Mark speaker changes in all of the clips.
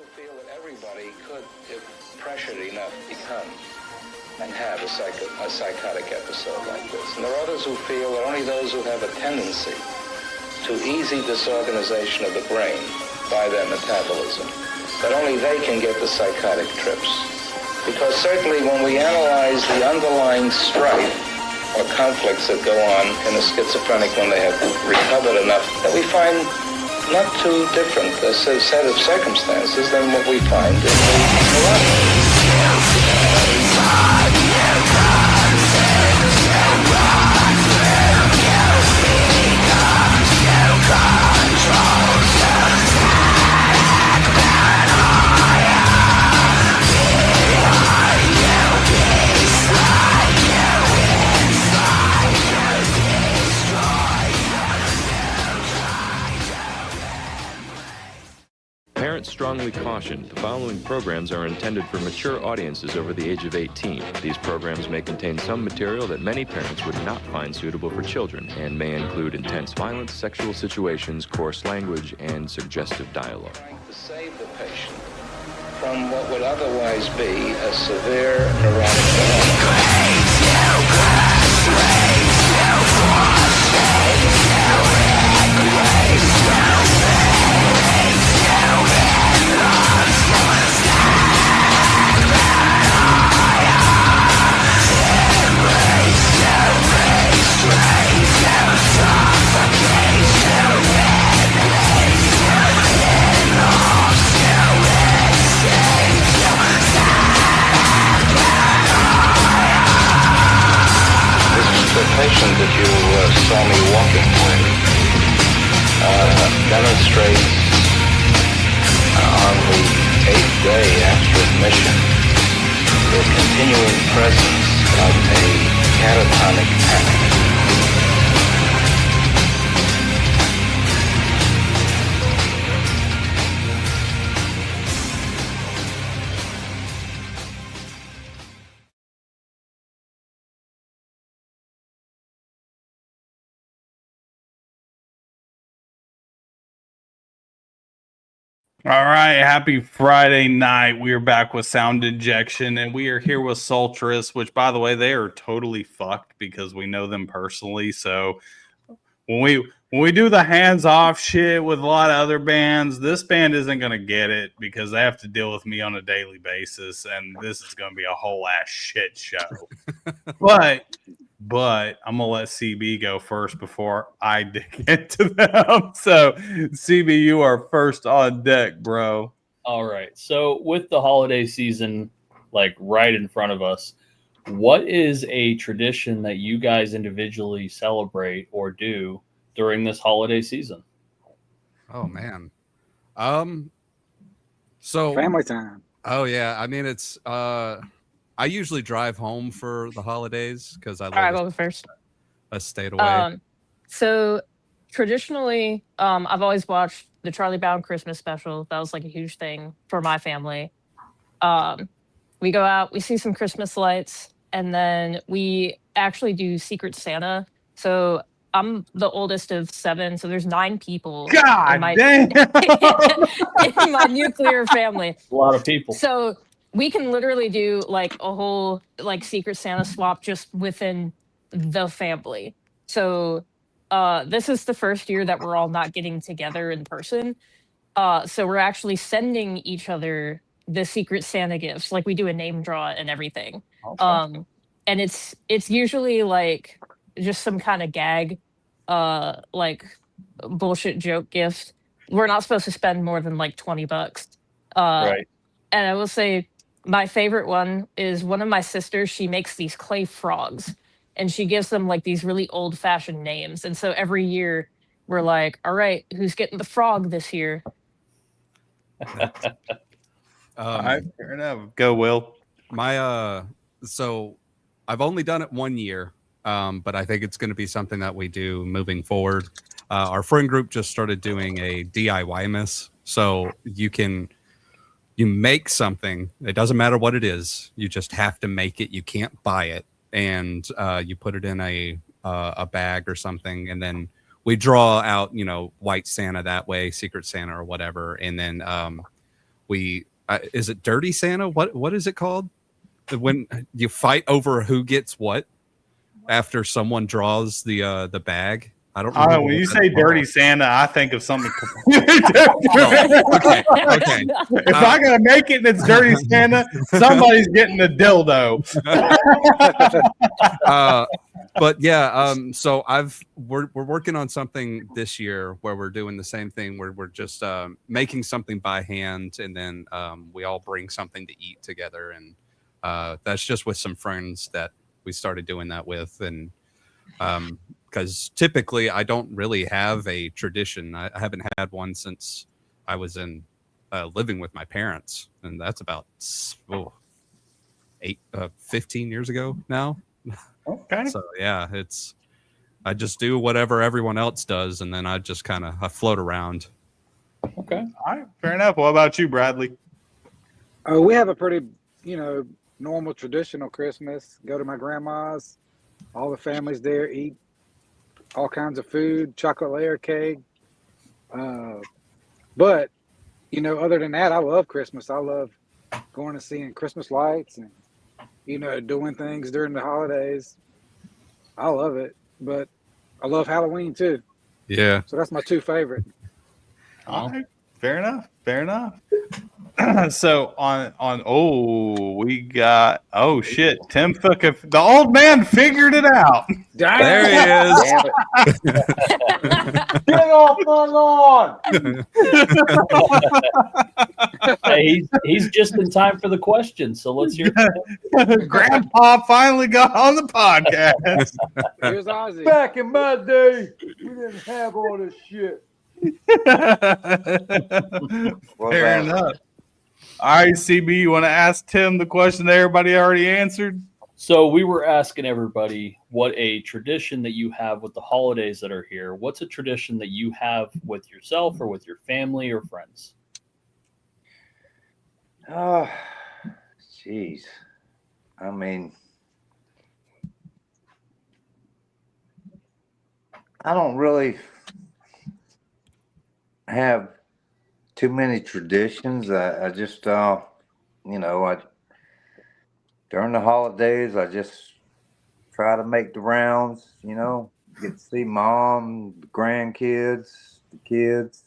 Speaker 1: who feel that everybody could, if pressured enough, become and have a psychotic episode like this. And there are others who feel that only those who have a tendency to easy disorganization of the brain by their metabolism, that only they can get the psychotic trips. Because certainly when we analyze the underlying strife or conflicts that go on in a schizophrenic when they have recovered enough, that we find not too different a set of circumstances than what we find in the neurotic.
Speaker 2: Parents strongly caution the following programs are intended for mature audiences over the age of 18. These programs may contain some material that many parents would not find suitable for children and may include intense violence, sexual situations, coarse language, and suggestive dialogue.
Speaker 1: To save the patient from what would otherwise be a severe neurotic The patient that you saw me walking with demonstrates on the 8th day after admission the continuing presence of a catatonic panic.
Speaker 3: All right, happy Friday night. We are back with Sound Injection, and we are here with Sultress, which, by the way, they are totally fucked because we know them personally. So when we do the hands-off shit with a lot of other bands, this band isn't going to get it because they have to deal with me on a daily basis, and this is going to be a whole ass shit show. But I'm going to let CB go first before I dig into them. So, CB, you are first on deck, bro.
Speaker 4: All right. So with the holiday season, like right in front of us, what is a tradition that you guys individually celebrate or do during this holiday season?
Speaker 5: Oh, man. So
Speaker 6: family time.
Speaker 5: Oh, yeah. I mean, it's... I usually drive home for the holidays because I live
Speaker 7: first.
Speaker 5: A state away.
Speaker 7: So traditionally, I've always watched the Charlie Brown Christmas special. That was like a huge thing for my family. We go out, we see some Christmas lights, and then we actually do Secret Santa. So I'm the oldest of 7, so there's 9 people
Speaker 3: God
Speaker 7: in my,
Speaker 3: damn.
Speaker 7: in my nuclear family.
Speaker 4: A lot of people.
Speaker 7: So we can literally do like a whole like Secret Santa swap just within the family. So this is the first year that we're all not getting together in person. So we're actually sending each other the Secret Santa gifts. Like we do a name draw and everything. Okay. And it's usually like just some kind of gag, like bullshit joke gift. We're not supposed to spend more than like $20.
Speaker 4: Right.
Speaker 7: And I will say, my favorite one is one of my sisters. She makes these clay frogs and she gives them like these really old fashioned names. And so every year we're like, all right, who's getting the frog this year?
Speaker 3: Fair enough. Go, Will.
Speaker 5: So I've only done it 1 year, but I think it's going to be something that we do moving forward. Our friend group just started doing a DIY miss. So you make something. It doesn't matter what it is. You just have to make it. You can't buy it, and you put it in a bag or something, and then we draw out, White Santa that way, Secret Santa or whatever, and then we is it Dirty Santa? What is it called? When you fight over who gets what after someone draws the bag. I don't know.
Speaker 3: When you say Dirty Santa, I think of something completely
Speaker 5: Okay.
Speaker 3: If I gotta make it and it's Dirty Santa, somebody's getting a dildo.
Speaker 5: But yeah, so we're working on something this year where we're doing the same thing where we're just making something by hand, and then we all bring something to eat together, and that's just with some friends that we started doing that with, and because typically I don't really have a tradition. I haven't had one since I was in living with my parents, and that's about 15 years ago now.
Speaker 3: Okay.
Speaker 5: So yeah, I just do whatever everyone else does, and then I just kind of float around.
Speaker 4: Okay.
Speaker 3: All right. Fair enough. What about you, Bradley?
Speaker 6: We have a pretty, normal traditional Christmas. Go to my grandma's, all the families there, eat all kinds of food, chocolate layer cake. But, other than that, I love Christmas. I love going and seeing Christmas lights and, doing things during the holidays. I love it. But I love Halloween too.
Speaker 5: Yeah.
Speaker 6: So that's my two favorite.
Speaker 3: All right. Fair enough. So we got shit. Tim the old man figured it out.
Speaker 5: There he is.
Speaker 6: Damn it.
Speaker 8: Get off my lawn!
Speaker 4: Hey, he's just in time for the question, so let's hear.
Speaker 3: Grandpa finally got on the podcast.
Speaker 6: Here's Ozzy.
Speaker 8: Back in my day, we didn't have all this shit.
Speaker 3: Fair enough. All right, CB, you want to ask Tim the question that everybody already answered?
Speaker 4: So we were asking everybody what a tradition that you have with the holidays that are here. What's a tradition that you have with yourself or with your family or friends?
Speaker 8: Oh, jeez. I mean, I don't really have too many traditions. I just, during the holidays, I just try to make the rounds, get to see mom, the grandkids, the kids.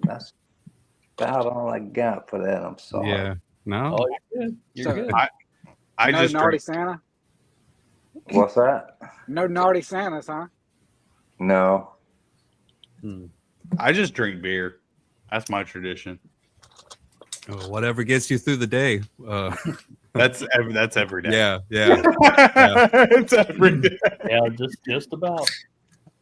Speaker 8: That's about all I got for that. I'm sorry.
Speaker 5: Yeah. No.
Speaker 4: Oh, you're good. You're
Speaker 6: So-
Speaker 4: good.
Speaker 3: I
Speaker 6: No
Speaker 3: just
Speaker 6: naughty
Speaker 3: drink.
Speaker 6: Santa?
Speaker 8: What's that?
Speaker 6: No naughty Santas, huh?
Speaker 8: No.
Speaker 3: I just drink beer. That's my tradition.
Speaker 5: Oh, whatever gets you through the day.
Speaker 3: That's every day.
Speaker 5: Yeah.
Speaker 3: It's every day.
Speaker 4: Yeah, just about.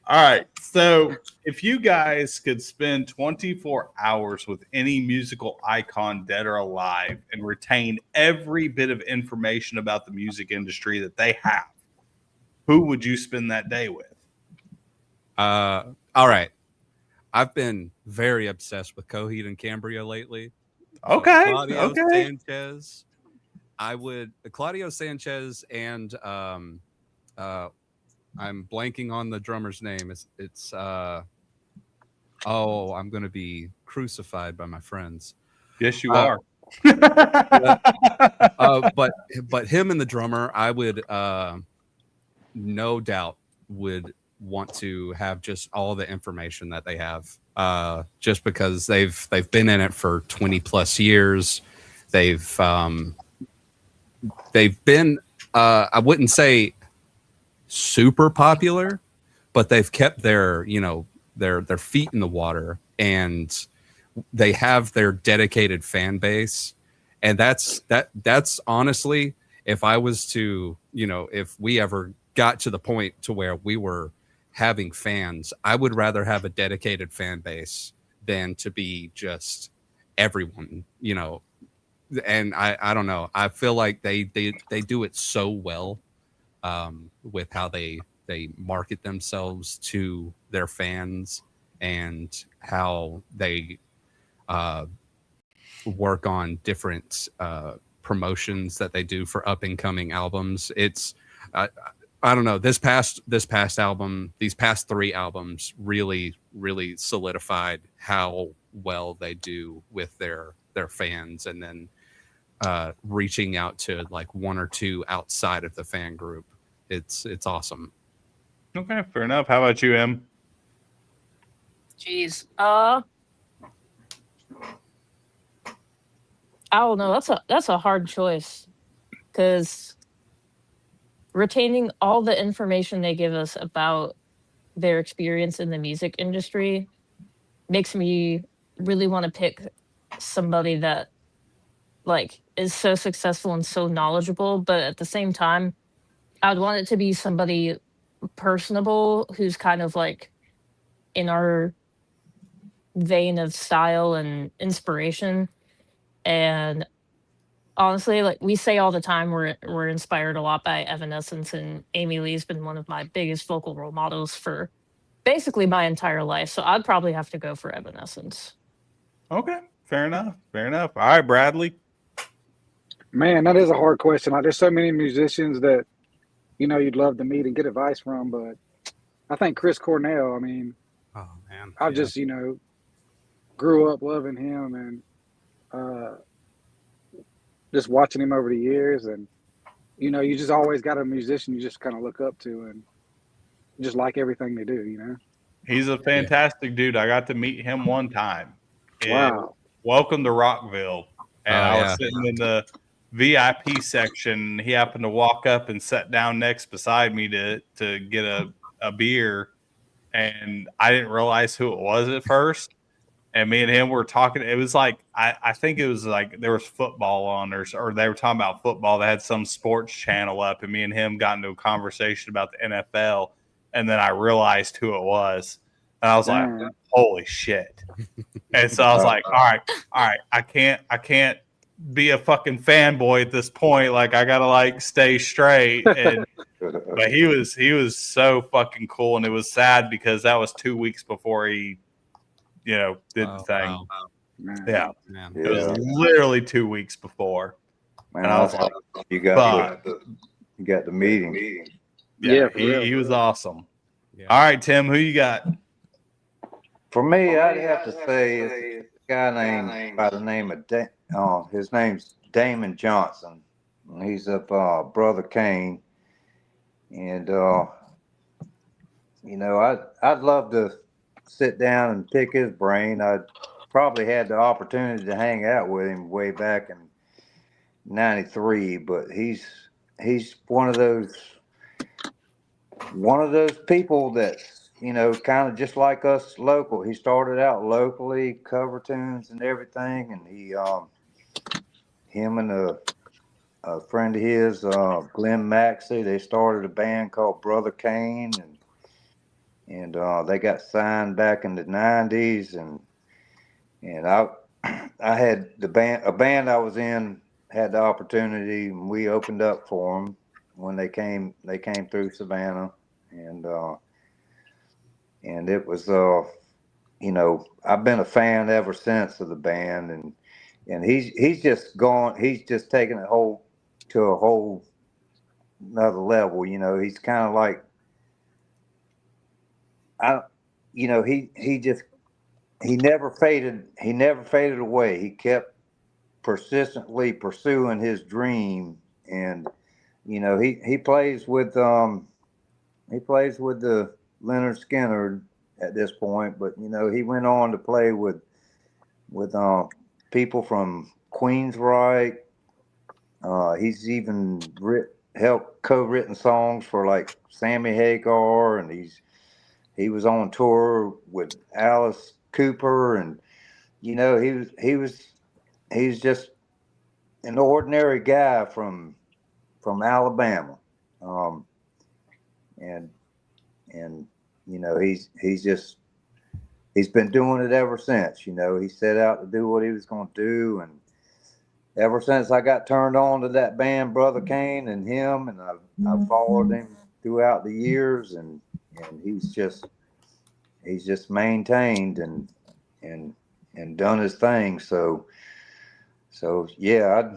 Speaker 3: All right. So if you guys could spend 24 hours with any musical icon, dead or alive, and retain every bit of information about the music industry that they have, who would you spend that day with?
Speaker 5: All right. I've been very obsessed with Coheed and Cambria lately.
Speaker 3: Okay.
Speaker 5: Claudio
Speaker 3: Okay.
Speaker 5: Sanchez. Claudio Sanchez and I'm blanking on the drummer's name. It's I'm gonna be crucified by my friends.
Speaker 3: Yes, you are.
Speaker 5: But him and the drummer, I would no doubt would want to have just all the information that they have, just because they've been in it for 20 plus years. They've been I wouldn't say super popular, but they've kept their their feet in the water, and they have their dedicated fan base. And that's honestly, if I was to, if we ever got to the point to where we were having fans, I would rather have a dedicated fan base than to be just everyone, and I don't know. I feel like they do it so well, with how they market themselves to their fans and how they work on different promotions that they do for up and coming albums. It's I don't know, this past album, these past 3 albums really solidified how well they do with their fans, and then reaching out to like 1 or 2 outside of the fan group. It's awesome.
Speaker 3: Okay, fair enough. How about you, Em?
Speaker 7: Jeez. I don't know. That's a hard choice, because retaining all the information they give us about their experience in the music industry makes me really want to pick somebody that like is so successful and so knowledgeable, but at the same time, I'd want it to be somebody personable who's kind of like in our vein of style and inspiration. And honestly, like we say all the time, we're inspired a lot by Evanescence, and Amy Lee's been one of my biggest vocal role models for basically my entire life. So I'd probably have to go for Evanescence.
Speaker 3: Okay, fair enough. Fair enough. All right, Bradley.
Speaker 6: Man, that is a hard question. Like, there's so many musicians that you'd love to meet and get advice from, but I think Chris Cornell. I mean,
Speaker 5: Oh man,
Speaker 6: I just grew up loving him, and just watching him over the years, and you just always got a musician you just kind of look up to and just like everything they do.
Speaker 3: He's a fantastic dude. I got to meet him one time.
Speaker 6: Wow.
Speaker 3: Welcome to Rockville. And
Speaker 5: Oh,
Speaker 3: I was
Speaker 5: yeah.
Speaker 3: sitting in the VIP section. He happened to walk up and sat down next beside me to get a beer. And I didn't realize who it was at first. And me and him were talking. It was like, I think it was like there was football on, or they were talking about football. They had some sports channel up, and me and him got into a conversation about the NFL. And then I realized who it was. And I was like,
Speaker 6: Damn.
Speaker 3: holy shit. And so I was like, all right, I can't be a fucking fanboy at this point. Like, I gotta like stay straight. And but he was so fucking cool, and it was sad because that was 2 weeks before he did the thing.
Speaker 5: Wow.
Speaker 6: Man.
Speaker 3: Yeah.
Speaker 5: Man.
Speaker 3: It was
Speaker 8: Yeah.
Speaker 3: literally 2 weeks before.
Speaker 8: Man,
Speaker 3: And I was like,
Speaker 8: you got the meeting.
Speaker 6: Yeah, for real.
Speaker 3: he was awesome.
Speaker 5: Yeah.
Speaker 3: All right, Tim, who you got?
Speaker 8: For me, I'd have to say it's a guy named by the name of his name's Damon Johnson. He's of Brother Kane, and I'd love to sit down and pick his brain. I probably had the opportunity to hang out with him way back in '93, but he's one of those people that's kind of just like us local. He started out locally, cover tunes and everything, and him and a friend of his, Glenn Maxey, they started a band called Brother Kane, and they got signed back in the '90s, and I had a band I was in had the opportunity, and we opened up for them when they came through Savannah, and it was I've been a fan ever since of the band, and he's just taken it to a whole another level. He's kind of like he never faded away. He kept persistently pursuing his dream, and he plays with the Leonard Skinner at this point, but he went on to play with people from Queensryche. He's even helped co-written songs for like Sammy Hagar, and he was on tour with Alice Cooper, and he's just an ordinary guy from Alabama, and he's been doing it ever since. He set out to do what he was going to do, and ever since I got turned on to that band, Brother Kane, and him, and I've followed him throughout the years, and he's just maintained and done his thing. So yeah,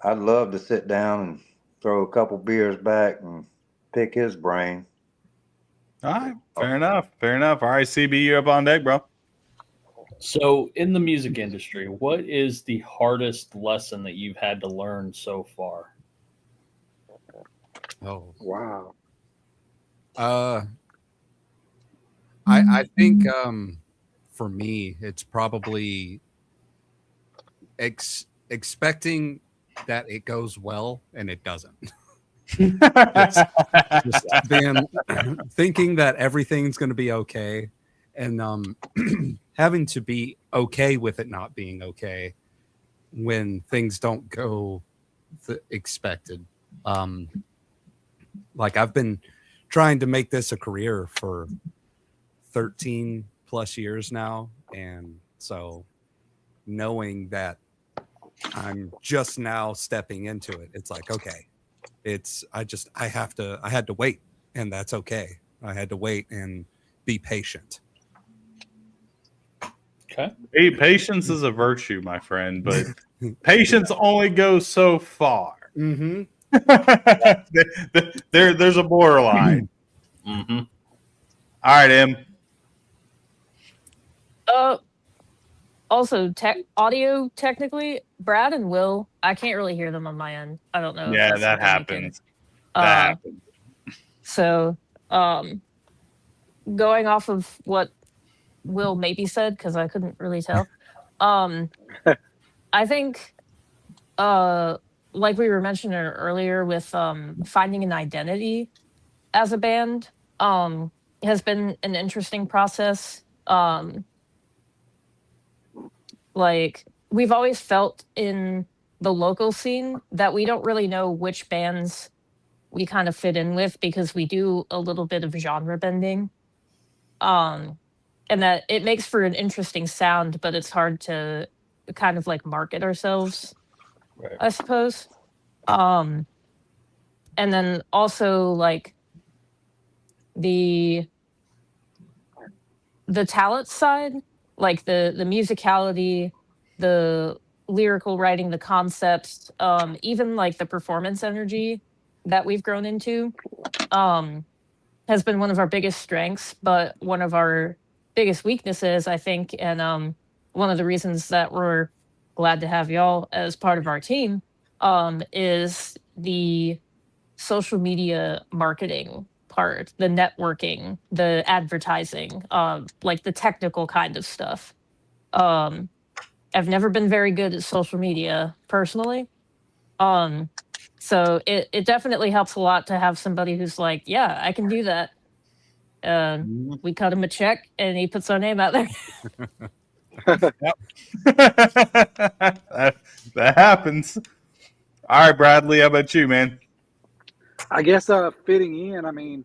Speaker 8: I'd love to sit down and throw a couple beers back and pick his brain.
Speaker 3: All right, fair enough. Fair enough. All right, CB, you're up on deck, bro.
Speaker 4: So, in the music industry, what is the hardest lesson that you've had to learn so far?
Speaker 5: Oh,
Speaker 6: Wow.
Speaker 5: I think for me, it's probably expecting that it goes well and it doesn't. just being thinking that everything's going to be okay, and having to be okay with it not being okay when things don't go expected. Like I've been trying to make this a career for 13 plus years now, and so knowing that I'm just now stepping into it, it's like, okay, I had to wait, and that's okay. I had to wait and be patient.
Speaker 4: Okay.
Speaker 3: Hey, patience is a virtue, my friend, but patience only goes so far.
Speaker 5: Mm-hmm.
Speaker 3: There's a borderline.
Speaker 4: Mm-hmm.
Speaker 3: All right, Em.
Speaker 7: Also, audio technically, Brad and Will, I can't really hear them on my end. I don't know. If
Speaker 3: Yeah,
Speaker 7: that's
Speaker 3: that
Speaker 7: something you can-
Speaker 3: happens. That happens.
Speaker 7: So, going off of what Will maybe said, because I couldn't really tell, I think, like we were mentioning earlier, with finding an identity as a band, has been an interesting process. Like we've always felt in the local scene that we don't really know which bands we kind of fit in with because we do a little bit of genre bending. And that it makes for an interesting sound, but it's hard to kind of like market ourselves,
Speaker 4: Right.
Speaker 7: I suppose. And then also like the talent side, like the musicality, the lyrical writing, the concepts, even like the performance energy that we've grown into, has been one of our biggest strengths, but one of our biggest weaknesses, I think. And one of the reasons that we're glad to have y'all as part of our team, is the social media marketing part, the networking, the advertising, like the technical kind of stuff. I've never been very good at social media personally. So it definitely helps a lot to have somebody who's like, yeah, I can do that. We cut him a check and he puts our name out there.
Speaker 3: that happens. All right, Bradley, how about you, man?
Speaker 6: I guess fitting in. I mean,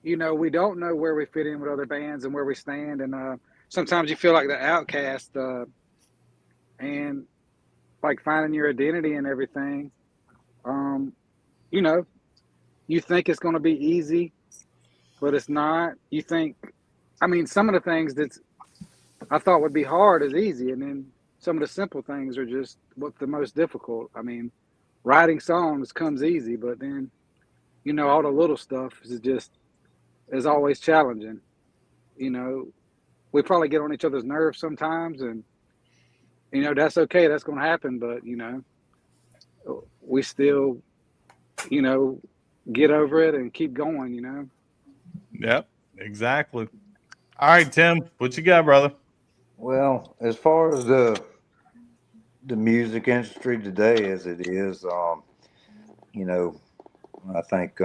Speaker 6: we don't know where we fit in with other bands and where we stand, and sometimes you feel like the outcast, and like finding your identity and everything. You know, you think it's going to be easy, but it's not. You think, I mean, some of the things that I thought would be hard is easy, and then some of the simple things are just what's the most difficult. I mean, writing songs comes easy, but then all the little stuff is always challenging. We probably get on each other's nerves sometimes, and that's okay. That's going to happen, but we still get over it and keep going.
Speaker 3: Yep, exactly. All right, Tim, what you got, brother?
Speaker 8: Well, as far as the music industry today as it is, I think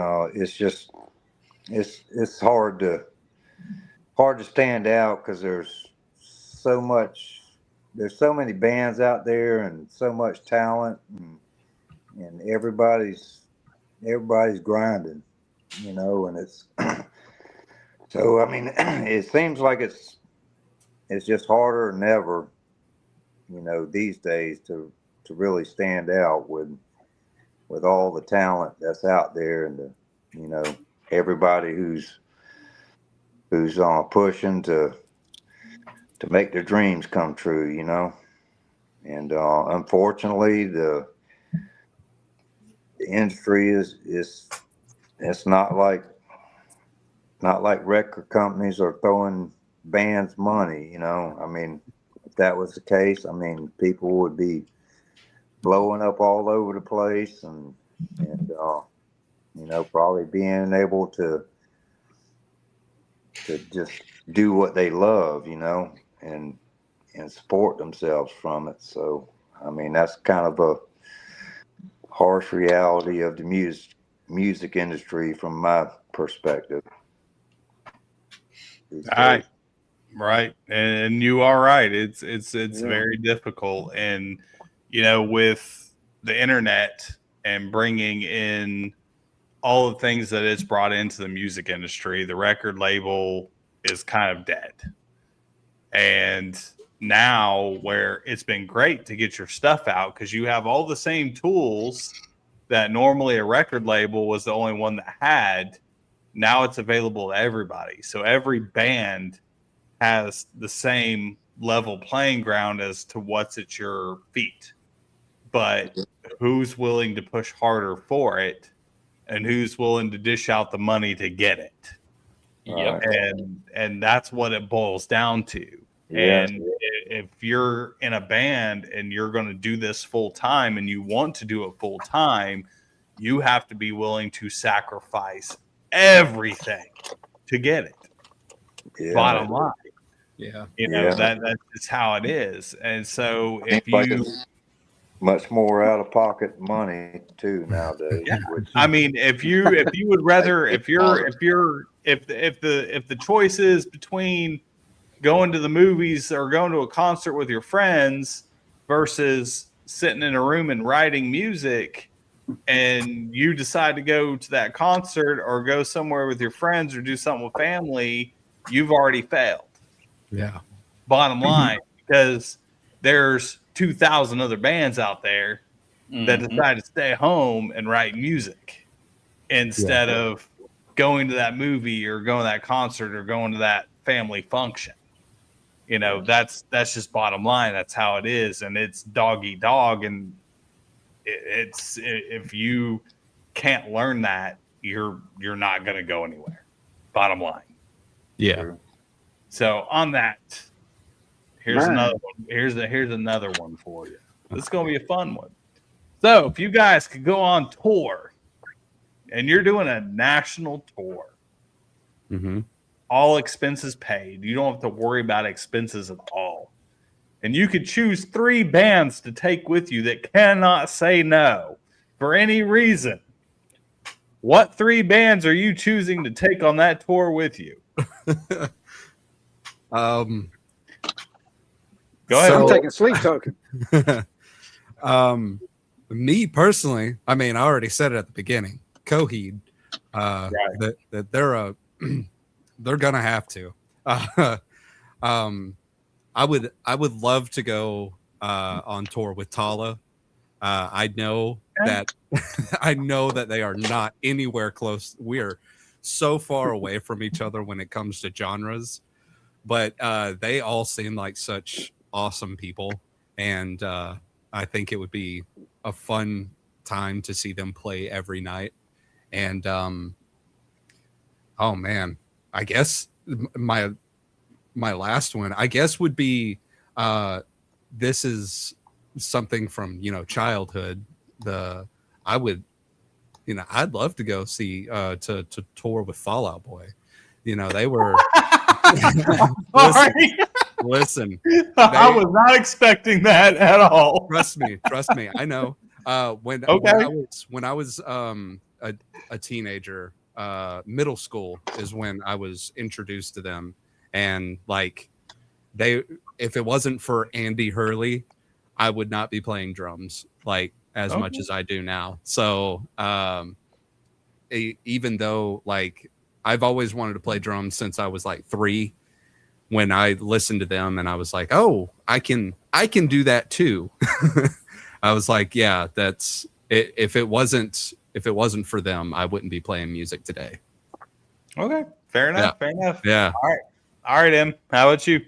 Speaker 8: it's hard to stand out because there's so many bands out there and so much talent, and everybody's grinding, and it's so I mean it seems like it's just harder than ever, these days to really stand out with all the talent that's out there, and everybody who's pushing to make their dreams come true, and unfortunately the industry is it's not like record companies are throwing bands money. You know, I mean, if that was the case, I mean, people would be blowing up all over the place, and you know, probably being able to just do what they love, you know, and support themselves from it. So, I mean, that's kind of a harsh reality of the music industry from my perspective these
Speaker 3: All
Speaker 8: days.
Speaker 3: right. Right. And you are right. It's
Speaker 6: Yeah.
Speaker 3: very difficult. And, you know, with the internet and bringing in all the things that it's brought into the music industry, the record label is kind of dead. And now, where it's been great to get your stuff out because you have all the same tools that normally a record label was the only one that had, now it's available to everybody. So every band has the same level playing ground as to what's at your feet. But who's willing to push harder for it and who's willing to dish out the money to get it?
Speaker 4: Yep.
Speaker 3: And that's what it boils down to.
Speaker 8: Yeah.
Speaker 3: And if you're in a band and you're going to do this full time and you want to do it full time, you have to be willing to sacrifice everything to get it.
Speaker 8: Yeah.
Speaker 3: Bottom line.
Speaker 5: Yeah.
Speaker 3: You know,
Speaker 8: Yeah.
Speaker 3: that's just how it is. And so if
Speaker 8: Seems like
Speaker 3: you,
Speaker 8: it's much more out of pocket money too nowadays.
Speaker 3: yeah,
Speaker 8: Which,
Speaker 3: I mean, if you would rather, if the choice is between going to the movies or going to a concert with your friends versus sitting in a room and writing music, and you decide to go to that concert or go somewhere with your friends or do something with family, you've already failed.
Speaker 5: Yeah.
Speaker 3: Bottom line, because there's 2,000 other bands out there that
Speaker 4: Mhm.
Speaker 3: decide to stay home and write music instead of going to that movie or going to that concert or going to that family function. You know, that's just bottom line. That's how it is, and it's dog eat dog. And it's if you can't learn that, you're not going to go anywhere. Bottom line.
Speaker 5: Yeah.
Speaker 3: So on that, here's
Speaker 6: Man.
Speaker 3: another one. Here's another one for you. This is going to be a fun one. So if you guys could go on tour, and you're doing a national tour,
Speaker 5: Mm-hmm.
Speaker 3: all expenses paid, you don't have to worry about expenses at all, and you could choose 3 bands to take with you that cannot say no for any reason. What 3 bands are you choosing to take on that tour with you? Go ahead.
Speaker 6: I'm
Speaker 5: So-
Speaker 6: taking Sleep Token.
Speaker 5: Me personally, I mean, I already said it at the beginning. Coheed, that they're gonna have to. I would love to go on tour with Tala. I know that they are not anywhere close. We're so far away from each other when it comes to genres, but they all seem like such awesome people, and I think it would be a fun time to see them play every night. And oh man, I guess my last one, I guess, would be this is something from, you know, childhood. I'd love to go see to tour with Fall Out Boy. You know, they were listen,
Speaker 3: I was not expecting that at all.
Speaker 5: trust me, I know. When I was a teenager, middle school is when I was introduced to them, and like if it wasn't for Andy Hurley, I would not be playing drums like as much as I do now. So even though like I've always wanted to play drums since I was like 3, when I listened to them and I was like, oh, I can do that too. I was like, yeah, that's it. If it wasn't for them, I wouldn't be playing music today.
Speaker 3: Okay, fair enough.
Speaker 5: Yeah.
Speaker 3: Fair enough.
Speaker 5: Yeah.
Speaker 3: All right, Em. How about you?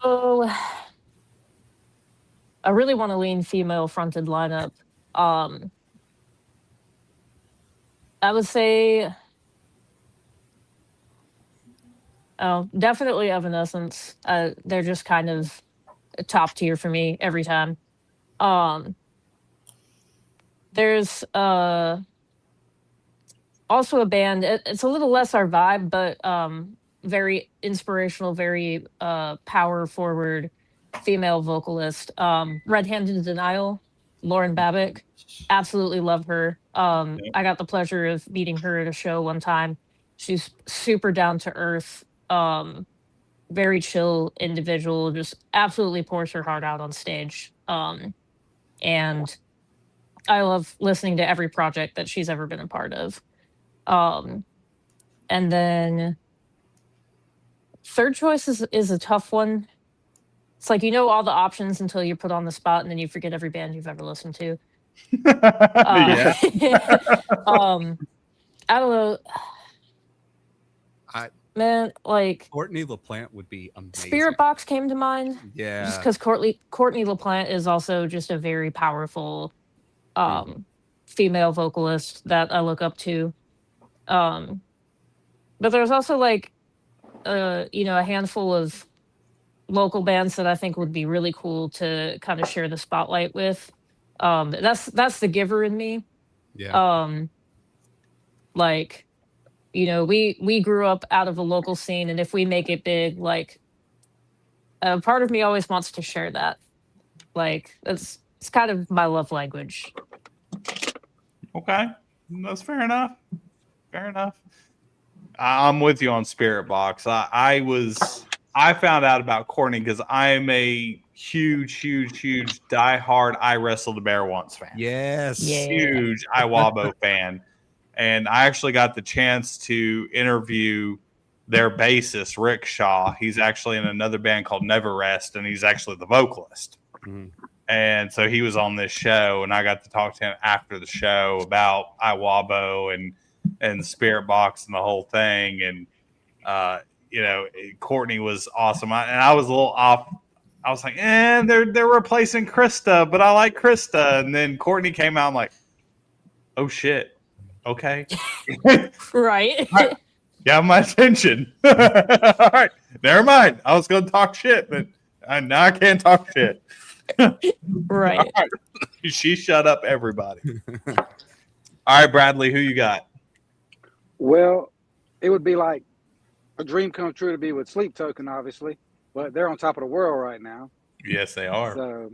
Speaker 7: Oh, I really want to lean female fronted lineup. I would say, oh, definitely Evanescence. They're just kind of top tier for me every time. Um, there's also a band. It's a little less our vibe, but very inspirational, very power forward female vocalist. Red Handed Denial, Lauren Babick. Absolutely love her. I got the pleasure of meeting her at a show one time. She's super down to earth. Very chill individual. Just absolutely pours her heart out on stage. And I love listening to every project that she's ever been a part of. Um, and then third choice is a tough one. It's like you know all the options until you're put on the spot, and then you forget every band you've ever listened to.
Speaker 3: Yeah.
Speaker 7: Um, I don't know,
Speaker 5: I
Speaker 7: man. Like
Speaker 5: Courtney LaPlante would be amazing.
Speaker 7: Spirit Box came to mind, just
Speaker 5: Yeah.
Speaker 7: because Courtney LaPlante is also just a very powerful female vocalist that I look up to. But there's also like a handful of local bands that I think would be really cool to kind of share the spotlight with. That's the giver in me.
Speaker 5: Yeah.
Speaker 7: Like, we grew up out of a local scene, and if we make it big, like, a part of me always wants to share that. Like, it's kind of my love language.
Speaker 3: Okay, that's fair enough. Fair enough. I'm with you on Spirit Box. I found out about Courtney because I'm a huge diehard I Wrestled a Bear Once fan.
Speaker 5: Yes.
Speaker 7: Yeah.
Speaker 3: Huge Iwabo fan. And I actually got the chance to interview their bassist, Rick Shaw. He's actually in another band called Never Rest, and he's actually the vocalist.
Speaker 5: Mhm.
Speaker 3: And so he was on this show, and I got to talk to him after the show about Iwabo and Spirit Box and the whole thing. And Courtney was awesome. I was a little off. I was like, they're replacing Krista, but I like Krista. And then Courtney came out. I'm like, oh shit. Okay.
Speaker 7: Right.
Speaker 3: Got my attention. All right. Never mind. I was going to talk shit, but now I can't talk shit.
Speaker 7: Right.
Speaker 3: All right. She shut up everybody. All right, Bradley, who you got?
Speaker 6: Well, it would be like a dream come true to be with Sleep Token, obviously, but they're on top of the world right now.
Speaker 3: Yes, they are.
Speaker 6: So,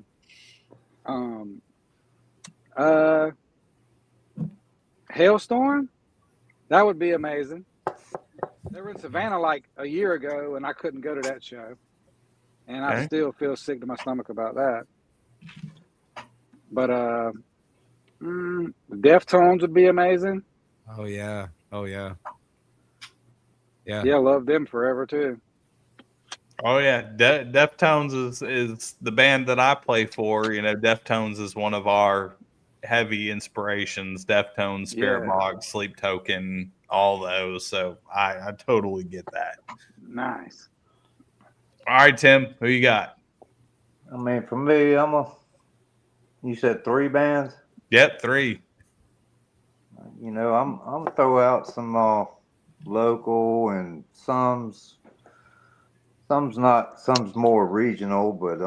Speaker 6: Hailstorm, that would be amazing. They were in Savannah like a year ago, and I couldn't go to that show, and I still feel sick to my stomach about that. But Deftones would be amazing.
Speaker 5: Oh yeah. Yeah.
Speaker 6: Yeah, I love them forever too.
Speaker 3: Oh yeah, Deftones is the band that I play for. Deftones is one of our heavy inspirations. Deftones, Spirit Box, Sleep Token, all those. So I totally get that.
Speaker 6: Nice.
Speaker 3: All right, Tim, who you got?
Speaker 8: I mean, for me, you said 3 bands?
Speaker 3: Yep, 3.
Speaker 8: I'm gonna throw out some local, and some's more regional, but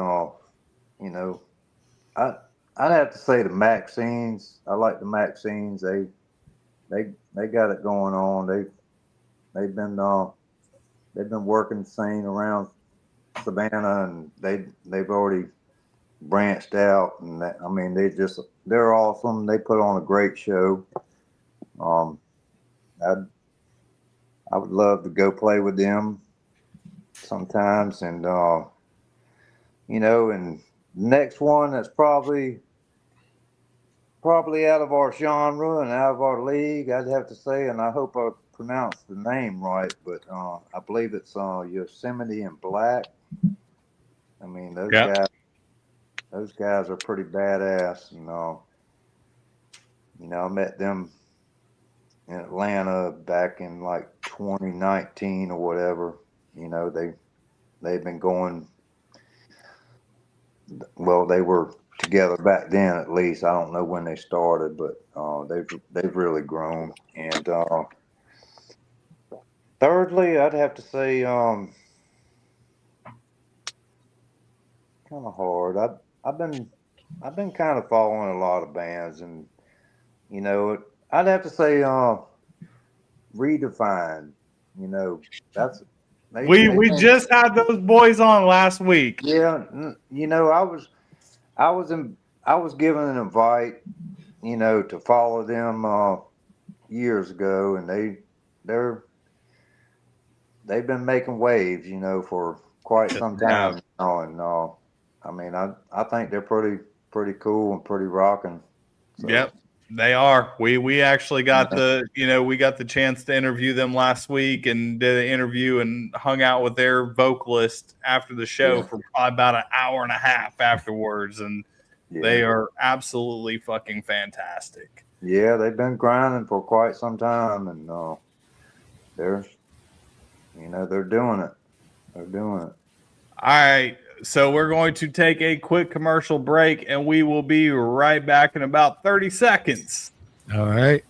Speaker 8: I'd have to say the Maxines. I like the Maxines. They got it going on. They've been working the scene around Savannah, and they've already branched out, and they're awesome. They put on a great show. I would love to go play with them sometimes, and and the next one that's probably out of our genre and out of our league, I'd have to say, and I hope I pronounced the name right, but I believe it's Yosemite and Black. I mean, those guys are pretty badass, and I met them in Atlanta back in like 2019 or whatever. They've been going. Well, they were together back then. At least I don't know when they started, but they've really grown. And thirdly, I'd have to say kind of hard. I've been kind of following a lot of bands, and you know, I'd have to say Redefine. You know, that's they
Speaker 3: We
Speaker 8: came.
Speaker 3: just had those boys on last week.
Speaker 8: Yeah, you know, I was in, I was given an invite, you know, to follow them years ago, and they're they've been making waves, you know, for quite some
Speaker 3: Yeah.
Speaker 8: time now, and I mean, I think they're pretty cool and pretty rocking. So
Speaker 3: Yep, they are. We actually got we got the chance to interview them last week and did an interview and hung out with their vocalist after the show for probably about an hour and a half afterwards, and they are absolutely fucking fantastic.
Speaker 8: Yeah, they've been grinding for quite some time, and they're they're doing it. They're doing it.
Speaker 3: All right. So we're going to take a quick commercial break, and we will be right back in about 30 seconds.
Speaker 5: All right.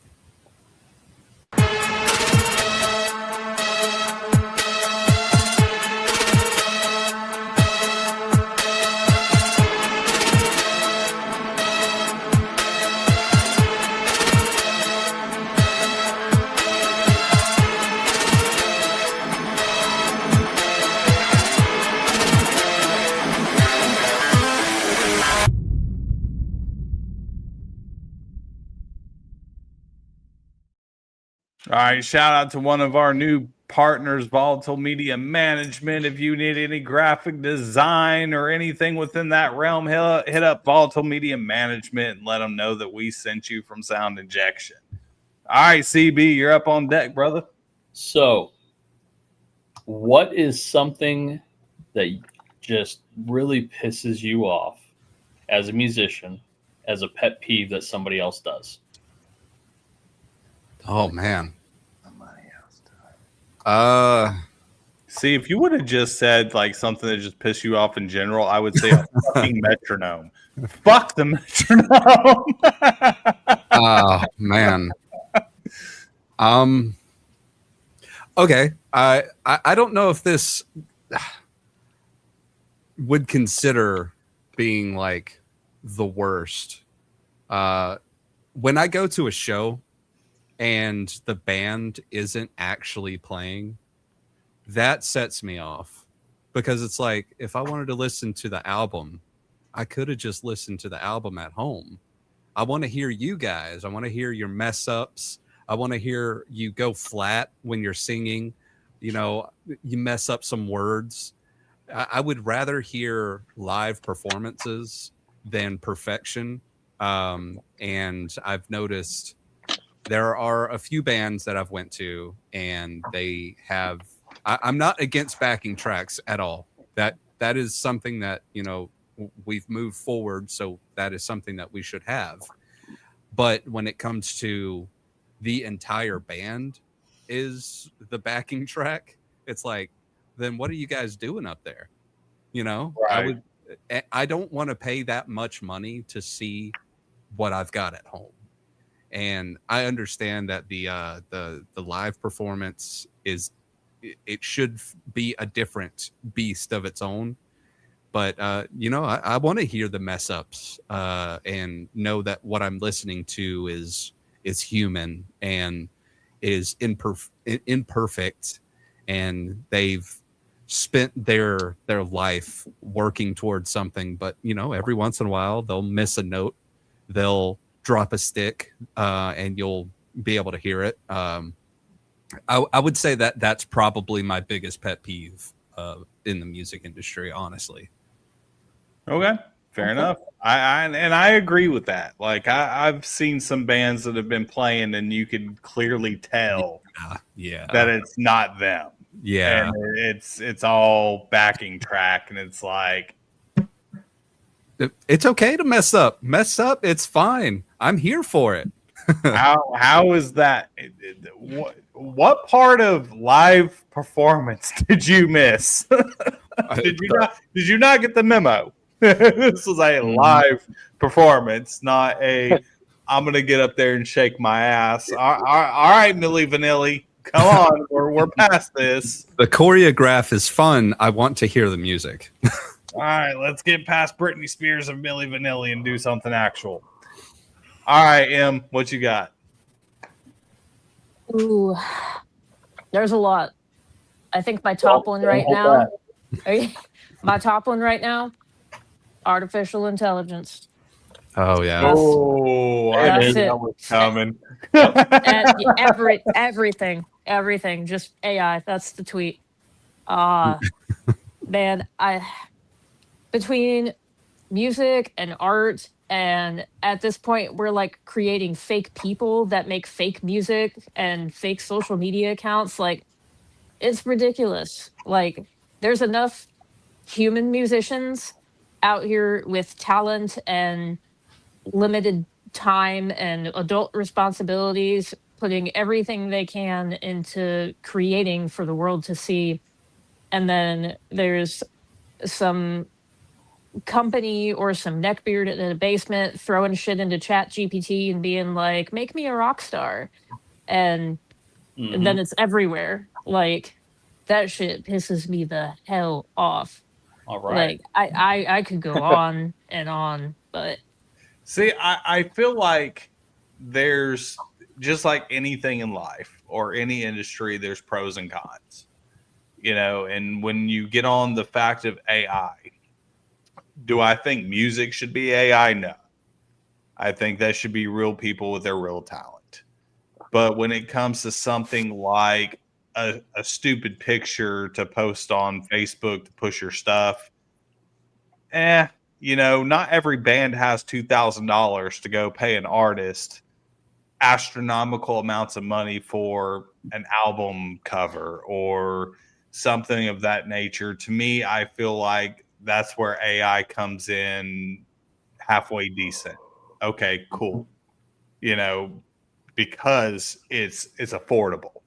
Speaker 3: All right, shout out to one of our new partners, Volatile Media Management. If you need any graphic design or anything within that realm, hit up Volatile Media Management and let them know that we sent you from Sound Injection. All right, CB, you're up on deck, brother.
Speaker 4: So, what is something that just really pisses you off as a musician, as a pet peeve that somebody else does?
Speaker 5: Oh man.
Speaker 3: See, if you would have just said like something that just pissed you off in general, I would say a fucking metronome. Fuck the metronome.
Speaker 5: Oh man. Okay. I don't know if this would consider being like the worst. When I go to a show and the band isn't actually playing, that sets me off, because it's like, if I wanted to listen to the album, I could have just listened to the album at home. I want to hear you guys. I want to hear your mess ups. I want to hear you go flat when you're singing. You know, you mess up some words. I would rather hear live performances than perfection. And I've noticed there are a few bands that I've went to, and they have. I'm not against backing tracks at all. That is something that, you know, we've moved forward, so that is something that we should have. But when it comes to the entire band is the backing track, it's like, then what are you guys doing up there? You know,
Speaker 3: Right.
Speaker 5: I don't want to pay that much money to see what I've got at home. And I understand that the live performance it should be a different beast of its own. But you know, I want to hear the mess ups and know that what I'm listening to is human and is imperfect, and they've spent their life working towards something. But you know, every once in a while they'll miss a note, they'll drop a stick, and you'll be able to hear it. I would say that that's probably my biggest pet peeve in the music industry, honestly.
Speaker 3: Okay, fair enough. I agree with that. Like I've seen some bands that have been playing, and you could clearly tell
Speaker 5: Yeah.
Speaker 3: that it's not them.
Speaker 5: Yeah.
Speaker 3: And it's all backing track, and it's like,
Speaker 5: It's okay to mess up. Mess up, it's fine. I'm here for it.
Speaker 3: how is that? What part of live performance did you miss? Did you not get the memo? This was a live performance, not a I'm gonna get up there and shake my ass. All right, Milli Vanilli, come on, we're past this.
Speaker 5: The choreograph is fun. I want to hear the music.
Speaker 3: All right, let's get past Britney Spears and Milli Vanilli and do something actual. All right, Em, what you got?
Speaker 7: Ooh, there's a lot. I think my top one right now. My top one right now. Artificial intelligence.
Speaker 5: Oh yeah.
Speaker 3: Oh, I
Speaker 7: That's
Speaker 3: knew
Speaker 7: it.
Speaker 3: that was coming.
Speaker 7: And everything, just AI. That's the tweet. Man, between music and art, and at this point, we're like creating fake people that make fake music and fake social media accounts. Like, it's ridiculous. Like, there's enough human musicians out here with talent and limited time and adult responsibilities, putting everything they can into creating for the world to see. And then there's some company or some neckbeard in a basement throwing shit into Chat GPT and being like, make me a rock star. And then it's everywhere. Like, that shit pisses me the hell off.
Speaker 4: All right.
Speaker 7: Like, I could go on and on, but
Speaker 3: See, I feel like there's just like anything in life or any industry, there's pros and cons. And when you get on the fact of AI, do I think music should be AI? No. I think that should be real people with their real talent. But when it comes to something like a stupid picture to post on Facebook to push your stuff, not every band has $2,000 to go pay an artist astronomical amounts of money for an album cover or something of that nature. To me, I feel like that's where AI comes in halfway decent. Okay, cool. Because it's affordable.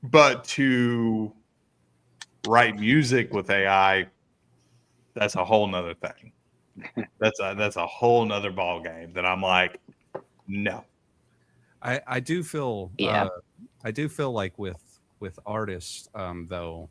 Speaker 3: But to write music with AI, that's a whole nother thing. That's a whole nother ball game that I'm like, no.
Speaker 5: I do feel
Speaker 7: Yeah.
Speaker 5: I do feel like with artists though,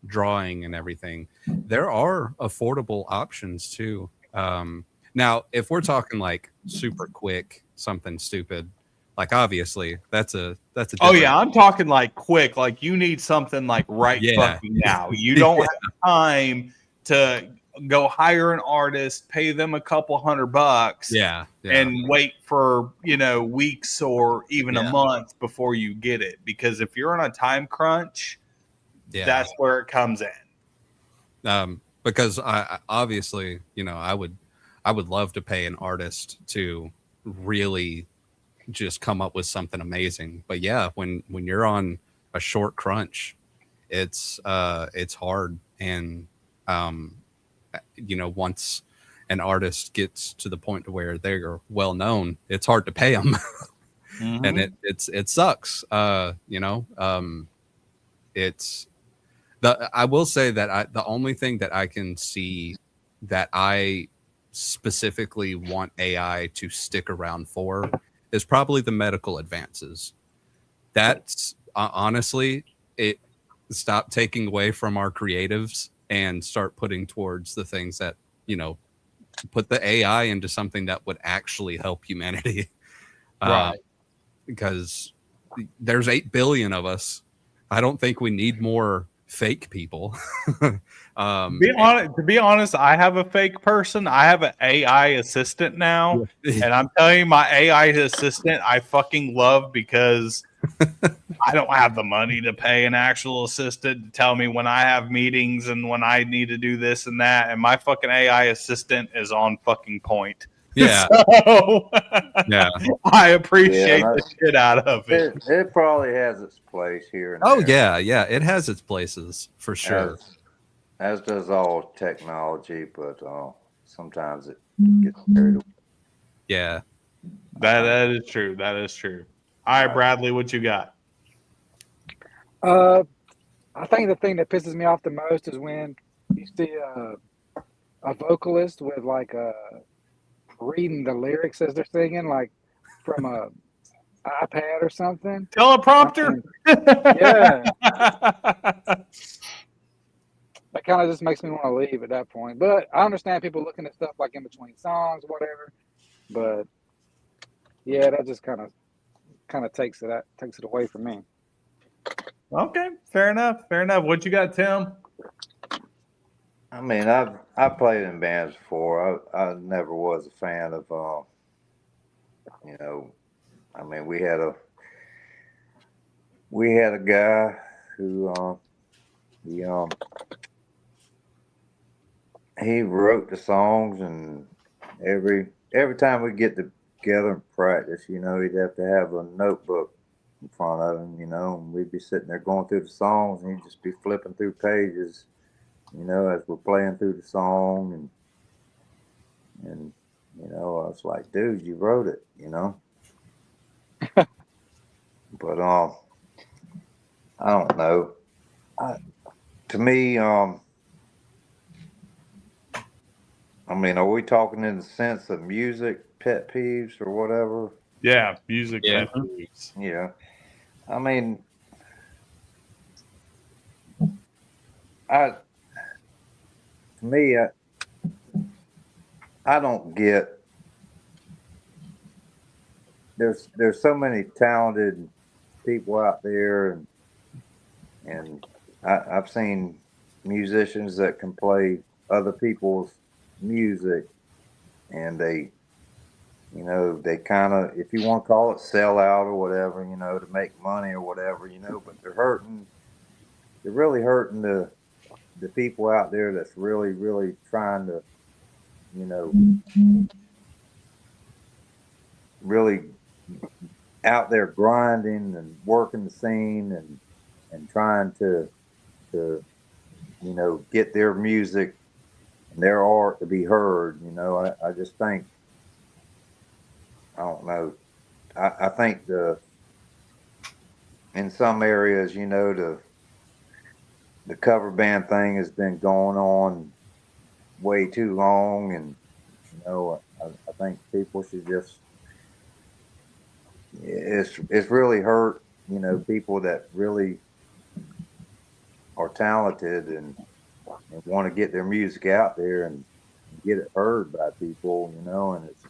Speaker 5: drawing and everything, there are affordable options too. Now if we're talking like super quick, something stupid, like obviously that's a
Speaker 3: Oh
Speaker 5: different-
Speaker 3: yeah, I'm talking like quick. Like you need something like right
Speaker 5: Yeah.
Speaker 3: fucking now. You don't have time to go hire an artist, pay them a couple $100,
Speaker 5: yeah.
Speaker 3: and wait for weeks or even a
Speaker 5: Yeah.
Speaker 3: month before you get it. Because if you're on a time crunch,
Speaker 5: Yeah.
Speaker 3: that's where it comes in.
Speaker 5: Because I obviously, I would love to pay an artist to really just come up with something amazing. But yeah, when you're on a short crunch, it's hard. And once an artist gets to the point to where they're well known, it's hard to pay them. And it sucks. It's I will say that the only thing that I can see that I specifically want AI to stick around for is probably the medical advances. That's honestly, it stop taking away from our creatives and start putting towards the things that, put the AI into something that would actually help humanity.
Speaker 3: Right.
Speaker 5: Because there's 8 billion of us. I don't think we need more fake people.
Speaker 3: To be honest, I have a fake person. I have an AI assistant now, and I'm telling you, my AI assistant I fucking love because I don't have the money to pay an actual assistant to tell me when I have meetings and when I need to do this and that. And my fucking AI assistant is on fucking point.
Speaker 5: Yeah.
Speaker 3: So,
Speaker 5: Yeah.
Speaker 3: I appreciate
Speaker 8: Yeah,
Speaker 3: the shit out of it.
Speaker 8: It probably has its place here and
Speaker 5: Oh
Speaker 8: there.
Speaker 5: yeah, it has its places for sure.
Speaker 8: As does all technology, but sometimes it gets carried away.
Speaker 5: Yeah.
Speaker 3: That is true. That is true. All right, Bradley, what you got?
Speaker 6: I think the thing that pisses me off the most is when you see a vocalist with like reading the lyrics as they're singing, like from a iPad or something. I
Speaker 3: Teleprompter.
Speaker 6: mean, yeah, that kind of just makes me want to leave at that point. But I understand people looking at stuff like in between songs, whatever. But yeah, that just kind of takes it away from me.
Speaker 3: Okay, fair enough. Fair enough. What you got, Tim?
Speaker 8: I mean, I've played in bands before. I never was a fan of, you know, I mean, we had a guy who he wrote the songs, and every time we get together and practice, you know, he'd have to have a notebook in front of him, you know, and we'd be sitting there going through the songs, and he'd just be flipping through pages, you know, as we're playing through the song, and you know, I was like, dude, you wrote it, you know. But I don't know. To me, I mean, are we talking in the sense of music pet peeves or whatever?
Speaker 3: Yeah, music.
Speaker 4: Yeah.
Speaker 3: Pet peeves.
Speaker 8: Yeah. I mean, to me, I don't get. There's so many talented people out there, and I've seen musicians that can play other people's music, and they, you know, they kind of, if you want to call it sell out or whatever, you know, to make money or whatever, you know, but they're really hurting the people out there that's really trying to, you know, really out there grinding and working the scene and trying to you know, get their music and their art to be heard. You know, I just think, I don't know, I think in some areas, you know, the cover band thing has been going on way too long, and you know, I think people should just, it's really hurt, you know, people that really are talented and want to get their music out there and get it heard by people, you know, and it's,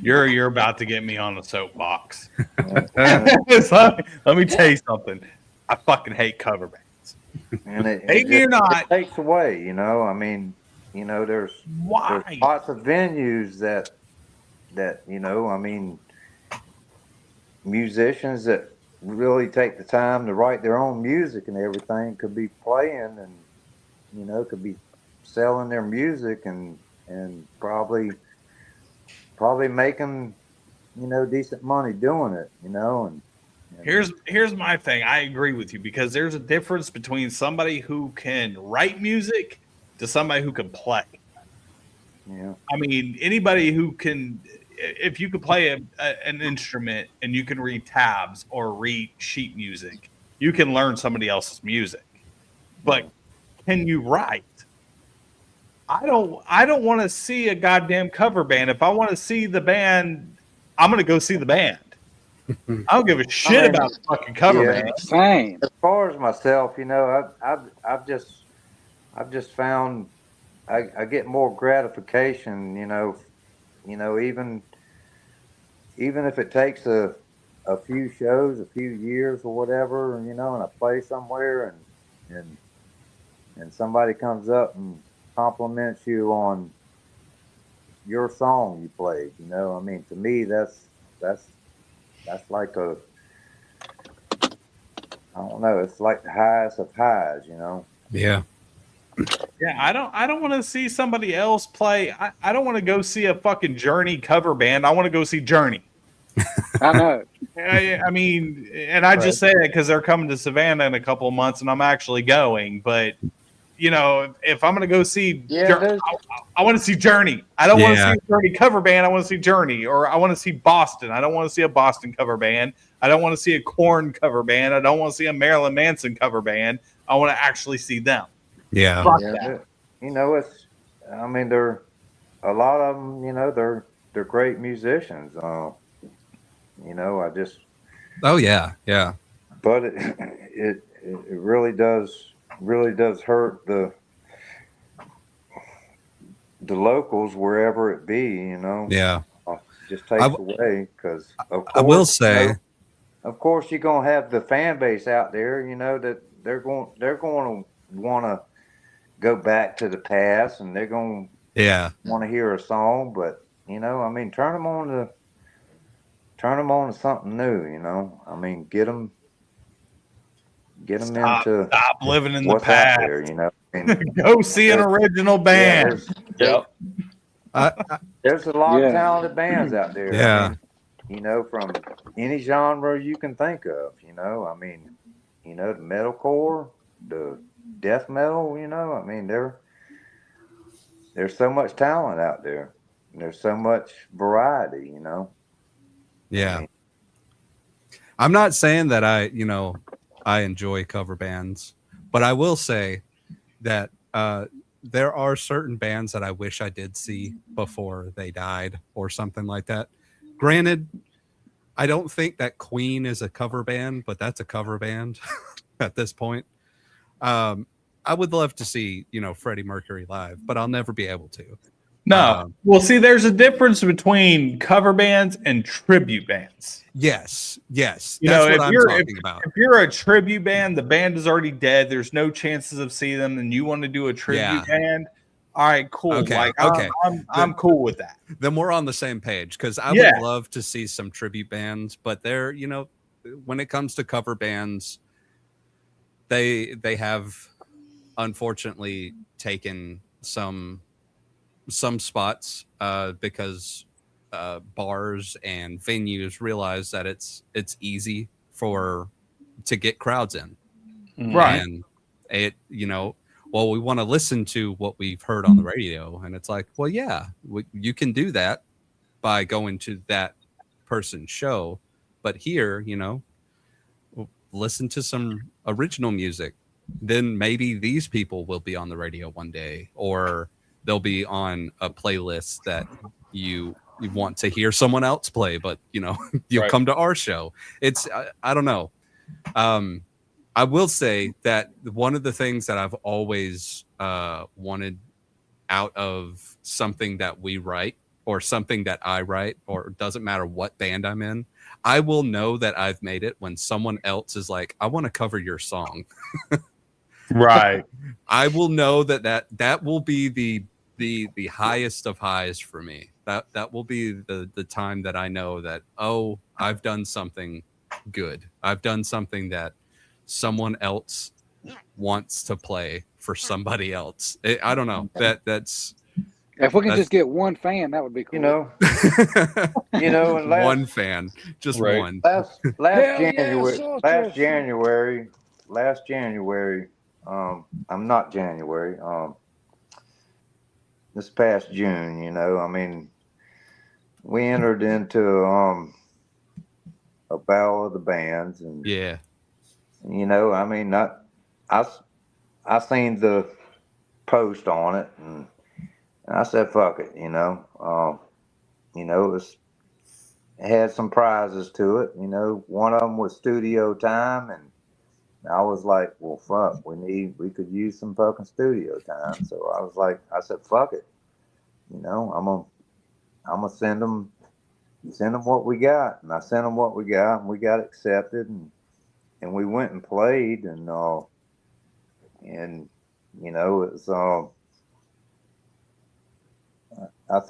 Speaker 3: You're about to get me on a soapbox.
Speaker 8: and
Speaker 3: Let me tell you something. I fucking hate cover bands. Hate me or not.
Speaker 8: it takes away, you know. I mean, you know, there's
Speaker 3: Why?
Speaker 8: lots of venues that you know, I mean, musicians that really take the time to write their own music and everything could be playing, and you know, could be selling their music and probably making, you know, decent money doing it, you know. And
Speaker 3: Here's my thing. I agree with you, because there's a difference between somebody who can write music to somebody who can play.
Speaker 8: yeah,
Speaker 3: I mean, anybody who can, if you could play an instrument and you can read tabs or read sheet music, you can learn somebody else's music. But can you write? I don't want to see a goddamn cover band. If I want to see the band, I'm going to go see the band. I don't give a shit about the fucking cover band.
Speaker 6: Same.
Speaker 8: as far as myself, you know, I've just found I get more gratification, you know, even if it takes a few shows, a few years or whatever, you know, and I play somewhere and somebody comes up and compliments you on your song you played, you know. I mean, to me, that's like I don't know, it's like the highest of highs, you know.
Speaker 5: Yeah.
Speaker 3: Yeah, I don't want to see somebody else play. I don't want to go see a fucking Journey cover band. I want to go see Journey.
Speaker 6: I know.
Speaker 3: I mean, and I just say that because they're coming to Savannah in a couple of months, and I'm actually going. But you know, if I'm going to go see, I want to see Journey. I don't want to see a Journey cover band. I want to see Journey, or I want to see Boston. I don't want to see a Boston cover band. I don't want to see a Korn cover band. I don't want to see a Marilyn Manson cover band. I want to actually see them.
Speaker 5: Yeah.
Speaker 3: Fuck that.
Speaker 8: you know, I mean, they're a lot of them. You know, they're great musicians. You know, I just,
Speaker 5: Oh yeah, yeah,
Speaker 8: but it really does hurt the locals wherever it be. You know,
Speaker 5: yeah.
Speaker 8: just
Speaker 5: I,
Speaker 8: takes
Speaker 5: w-
Speaker 8: away because
Speaker 5: I will say,
Speaker 8: of course you're gonna have the fan base out there. You know that they're going to want to go back to the past, and they're going
Speaker 5: yeah.
Speaker 8: to want to hear a song. But you know, I mean, turn them on to something new. You know, I mean, get them into
Speaker 3: Stop living in the
Speaker 8: what's out
Speaker 3: past.
Speaker 8: there. You know, I mean,
Speaker 3: Go see an original
Speaker 8: yeah,
Speaker 3: band.
Speaker 4: Yep.
Speaker 8: there's a lot of
Speaker 6: Yeah.
Speaker 8: talented bands out there. I
Speaker 5: Yeah.
Speaker 8: mean, you know, from any genre you can think of. You know, I mean, you know, the metalcore, the death metal. You know, I mean, there's so much talent out there. There's so much variety. You know, I
Speaker 5: Yeah.
Speaker 8: mean,
Speaker 5: I'm not saying that I enjoy cover bands, but I will say that there are certain bands that I wish I did see before they died or something like that. Granted, I don't think that Queen is a cover band, but that's a cover band at this point. Um, I would love to see, Freddie Mercury live, but I'll never be able to.
Speaker 3: No. Well, see, there's a difference between cover bands and tribute bands.
Speaker 5: Yes,
Speaker 3: You
Speaker 5: that's
Speaker 3: know,
Speaker 5: what I'm talking about.
Speaker 3: if you're a tribute band, the band is already dead. There's no chances of seeing them, and you want to do a tribute band. All right, cool.
Speaker 5: Okay,
Speaker 3: Like
Speaker 5: okay.
Speaker 3: I'm cool with that.
Speaker 5: Then we're on the same page because I would love to see some tribute bands, but they're, when it comes to cover bands, they have unfortunately taken some spots because bars and venues realize that it's easy to get crowds in.
Speaker 3: Right.
Speaker 5: And it, well, we want to listen to what we've heard on the radio. And it's like, well, yeah, you can do that by going to that person's show. But here, listen to some original music. Then maybe these people will be on the radio one day, or they'll be on a playlist that you want to hear someone else play, but you'll
Speaker 4: Right.
Speaker 5: come to our show. It's, I don't know. I will say that one of the things that I've always wanted out of something that we write or something that I write, or it doesn't matter what band I'm in, I will know that I've made it when someone else is like, I want to cover your song.
Speaker 3: Right.
Speaker 5: I will know that will be the highest of highs for me. That will be the time that I know that, oh, I've done something good. I've done something that someone else wants to play for somebody else. I don't know. That's
Speaker 6: If we can just get one fan, that would be cool.
Speaker 8: you know, and
Speaker 5: one fan, just
Speaker 4: Right.
Speaker 5: one.
Speaker 8: last
Speaker 6: Sultress.
Speaker 8: last January, I'm not January, this past June, I mean, we entered into a battle of the bands, and
Speaker 5: Yeah.
Speaker 8: I mean, I seen the post on it, and I said, fuck it, it had some prizes to it, one of them was studio time, and I was like, well, fuck, we could use some fucking studio time. So I said, fuck it, I'm gonna send them what we got, and I sent them what we got, and we got accepted, and we went and played, and it's I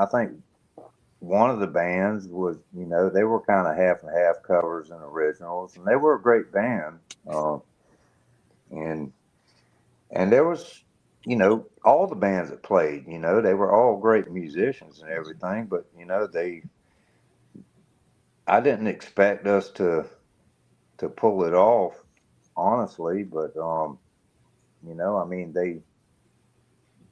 Speaker 8: think one of the bands was, they were kind of half and half covers and originals, and they were a great band. And there was, all the bands that played, they were all great musicians and everything, but I didn't expect us to pull it off, honestly, but I mean,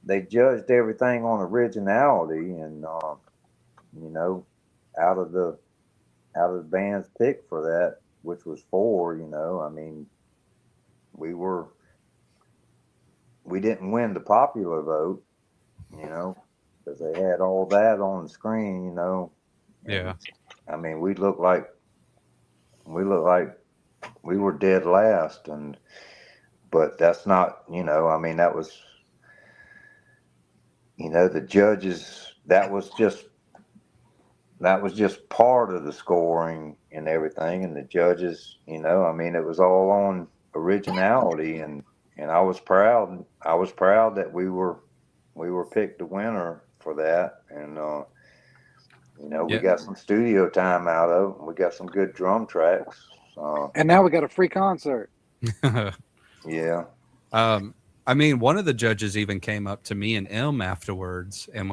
Speaker 8: they judged everything on originality, and out of the band's pick for that, which was four, I mean, we didn't win the popular vote, you know, because they had all that on the screen, you know.
Speaker 5: Yeah.
Speaker 8: I mean, we looked like we were dead last, but that's not, you know. I mean, that was, you know, the judges. That was just part of the scoring and everything, and the judges, you know. I mean, it was all on originality, and I was proud. I was proud that we were picked the winner for that, and you know, we
Speaker 5: Yeah.
Speaker 8: got some studio time out of it. We got some good drum tracks.
Speaker 6: And now we got a free concert.
Speaker 8: Yeah.
Speaker 5: I mean, one of the judges even came up to me and M afterwards and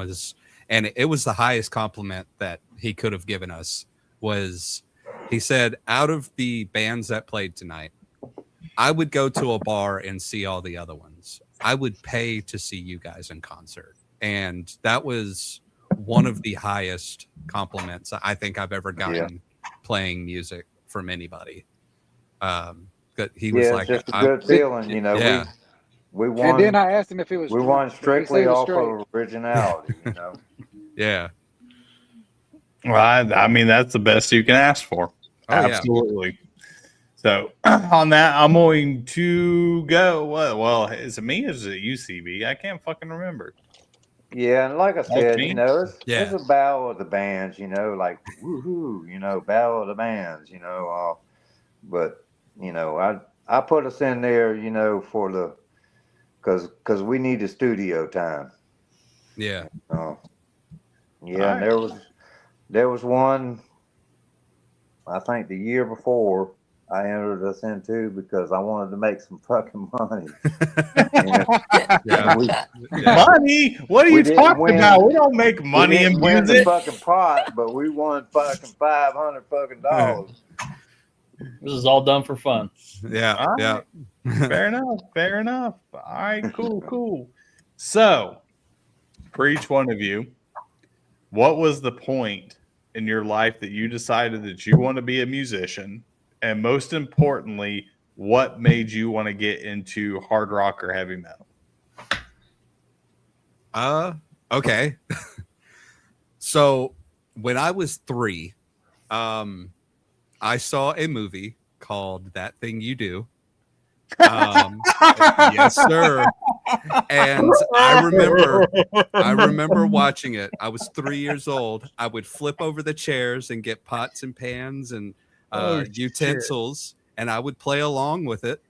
Speaker 5: it was the highest compliment that he could have given us. Was he said, out of the bands that played tonight, I would go to a bar and see all the other ones. I would pay to see you guys in concert. And that was one of the highest compliments I think I've ever gotten playing music from anybody. He was like,
Speaker 8: it's just a good feeling, you know.
Speaker 5: Yeah.
Speaker 8: We won.
Speaker 6: And then I asked him if it was.
Speaker 8: We won strictly off
Speaker 6: straight.
Speaker 8: of originality, you know.
Speaker 5: Yeah.
Speaker 3: Well, I mean, that's the best you can ask for.
Speaker 5: Oh, yeah.
Speaker 3: Absolutely. So on that, I'm going to go. Well, is it me or is it UCB? I can't fucking remember.
Speaker 8: Yeah, and like I said, you know, it's a battle of the bands, you know, like woohoo, you know, battle of the bands, you know. But you know, I put us in there, you know, for the because we need the studio time.
Speaker 5: Yeah.
Speaker 8: Yeah, and there was one. I think the year before I entered us into because I wanted to make some fucking money.
Speaker 3: Money? What are you talking about? We don't make money in
Speaker 8: win the
Speaker 3: music.
Speaker 8: fucking pot, but we won fucking $500 fucking dollars.
Speaker 4: This is all done for fun.
Speaker 5: Yeah.
Speaker 3: All
Speaker 5: Yeah.
Speaker 3: right. Fair enough. Fair enough. All right. Cool. So, for each one of you, what was the point in your life that you decided that you want to be a musician? And most importantly, what made you want to get into hard rock or heavy metal?
Speaker 5: Okay. So when I was 3, I saw a movie called That Thing You Do. Yes, sir. And I remember watching it. I was 3 years old. I would flip over the chairs and get pots and pans and utensils, and I would play along with it.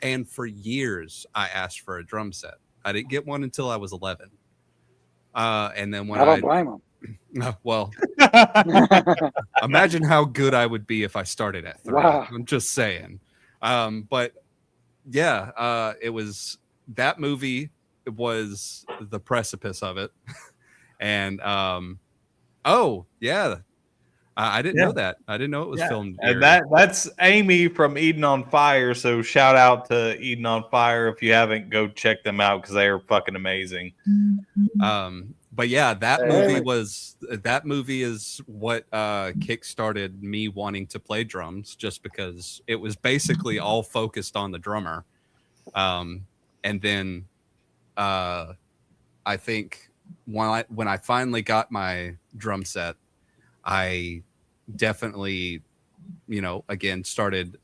Speaker 5: And for years, I asked for a drum set. I didn't get one until I was 11. And then when
Speaker 6: I don't blame him.
Speaker 5: Well, imagine how good I would be if I started at 3.
Speaker 6: Wow.
Speaker 5: I'm just saying. But yeah, it was that movie was the precipice of it. And oh yeah, I didn't know that. I didn't know it was filmed here.
Speaker 3: And that's Amy from Eden on Fire. So shout out to Eden on Fire. If you haven't, go check them out because they are fucking amazing.
Speaker 5: But yeah, that movie is what kickstarted me wanting to play drums, just because it was basically all focused on the drummer. And then I think when I finally got my drum set, I definitely, again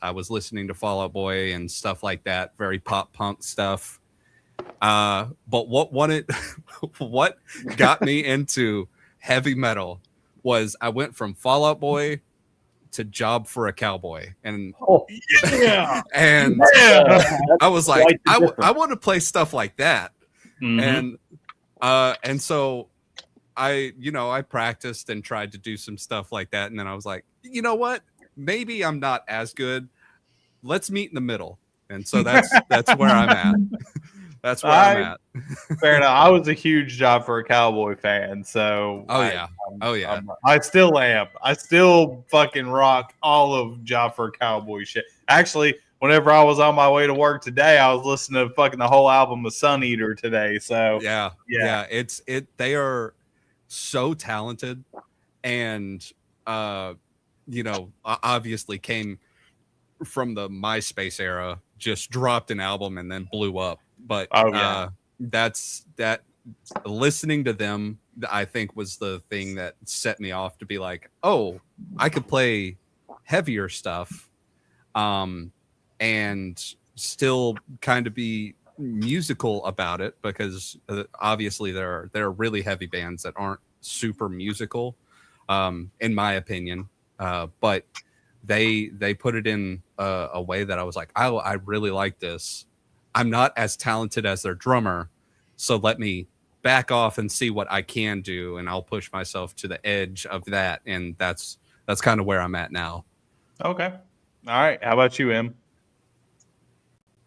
Speaker 5: I was listening to Fall Out Boy and stuff like that, very pop punk stuff. But what got me into heavy metal was I went from Fall Out Boy to Job for a Cowboy, and and I was like, I want to play stuff like that. And so I practiced and tried to do some stuff like that, and then I was like, you know what, maybe I'm not as good, let's meet in the middle. And so that's where I'm at. That's where I'm at.
Speaker 3: Fair enough. I was a huge Job for a Cowboy fan, so I still am. I still fucking rock all of Job for a Cowboy shit. Actually, whenever I was on my way to work today, I was listening to fucking the whole album of Sun Eater today. So
Speaker 5: yeah. They are so talented, and obviously came from the MySpace era just dropped an album and then blew up. But that's that. Listening to them, I think, was the thing that set me off to be like, oh, I could play heavier stuff, and still kind of be musical about it, because obviously there are really heavy bands that aren't super musical, in my opinion, but they put it in a way that I was like, I really like this. I'm not as talented as their drummer, so let me back off and see what I can do, and I'll push myself to the edge of that, and that's kind of where I'm at now.
Speaker 3: Okay. All right. How about you, Em?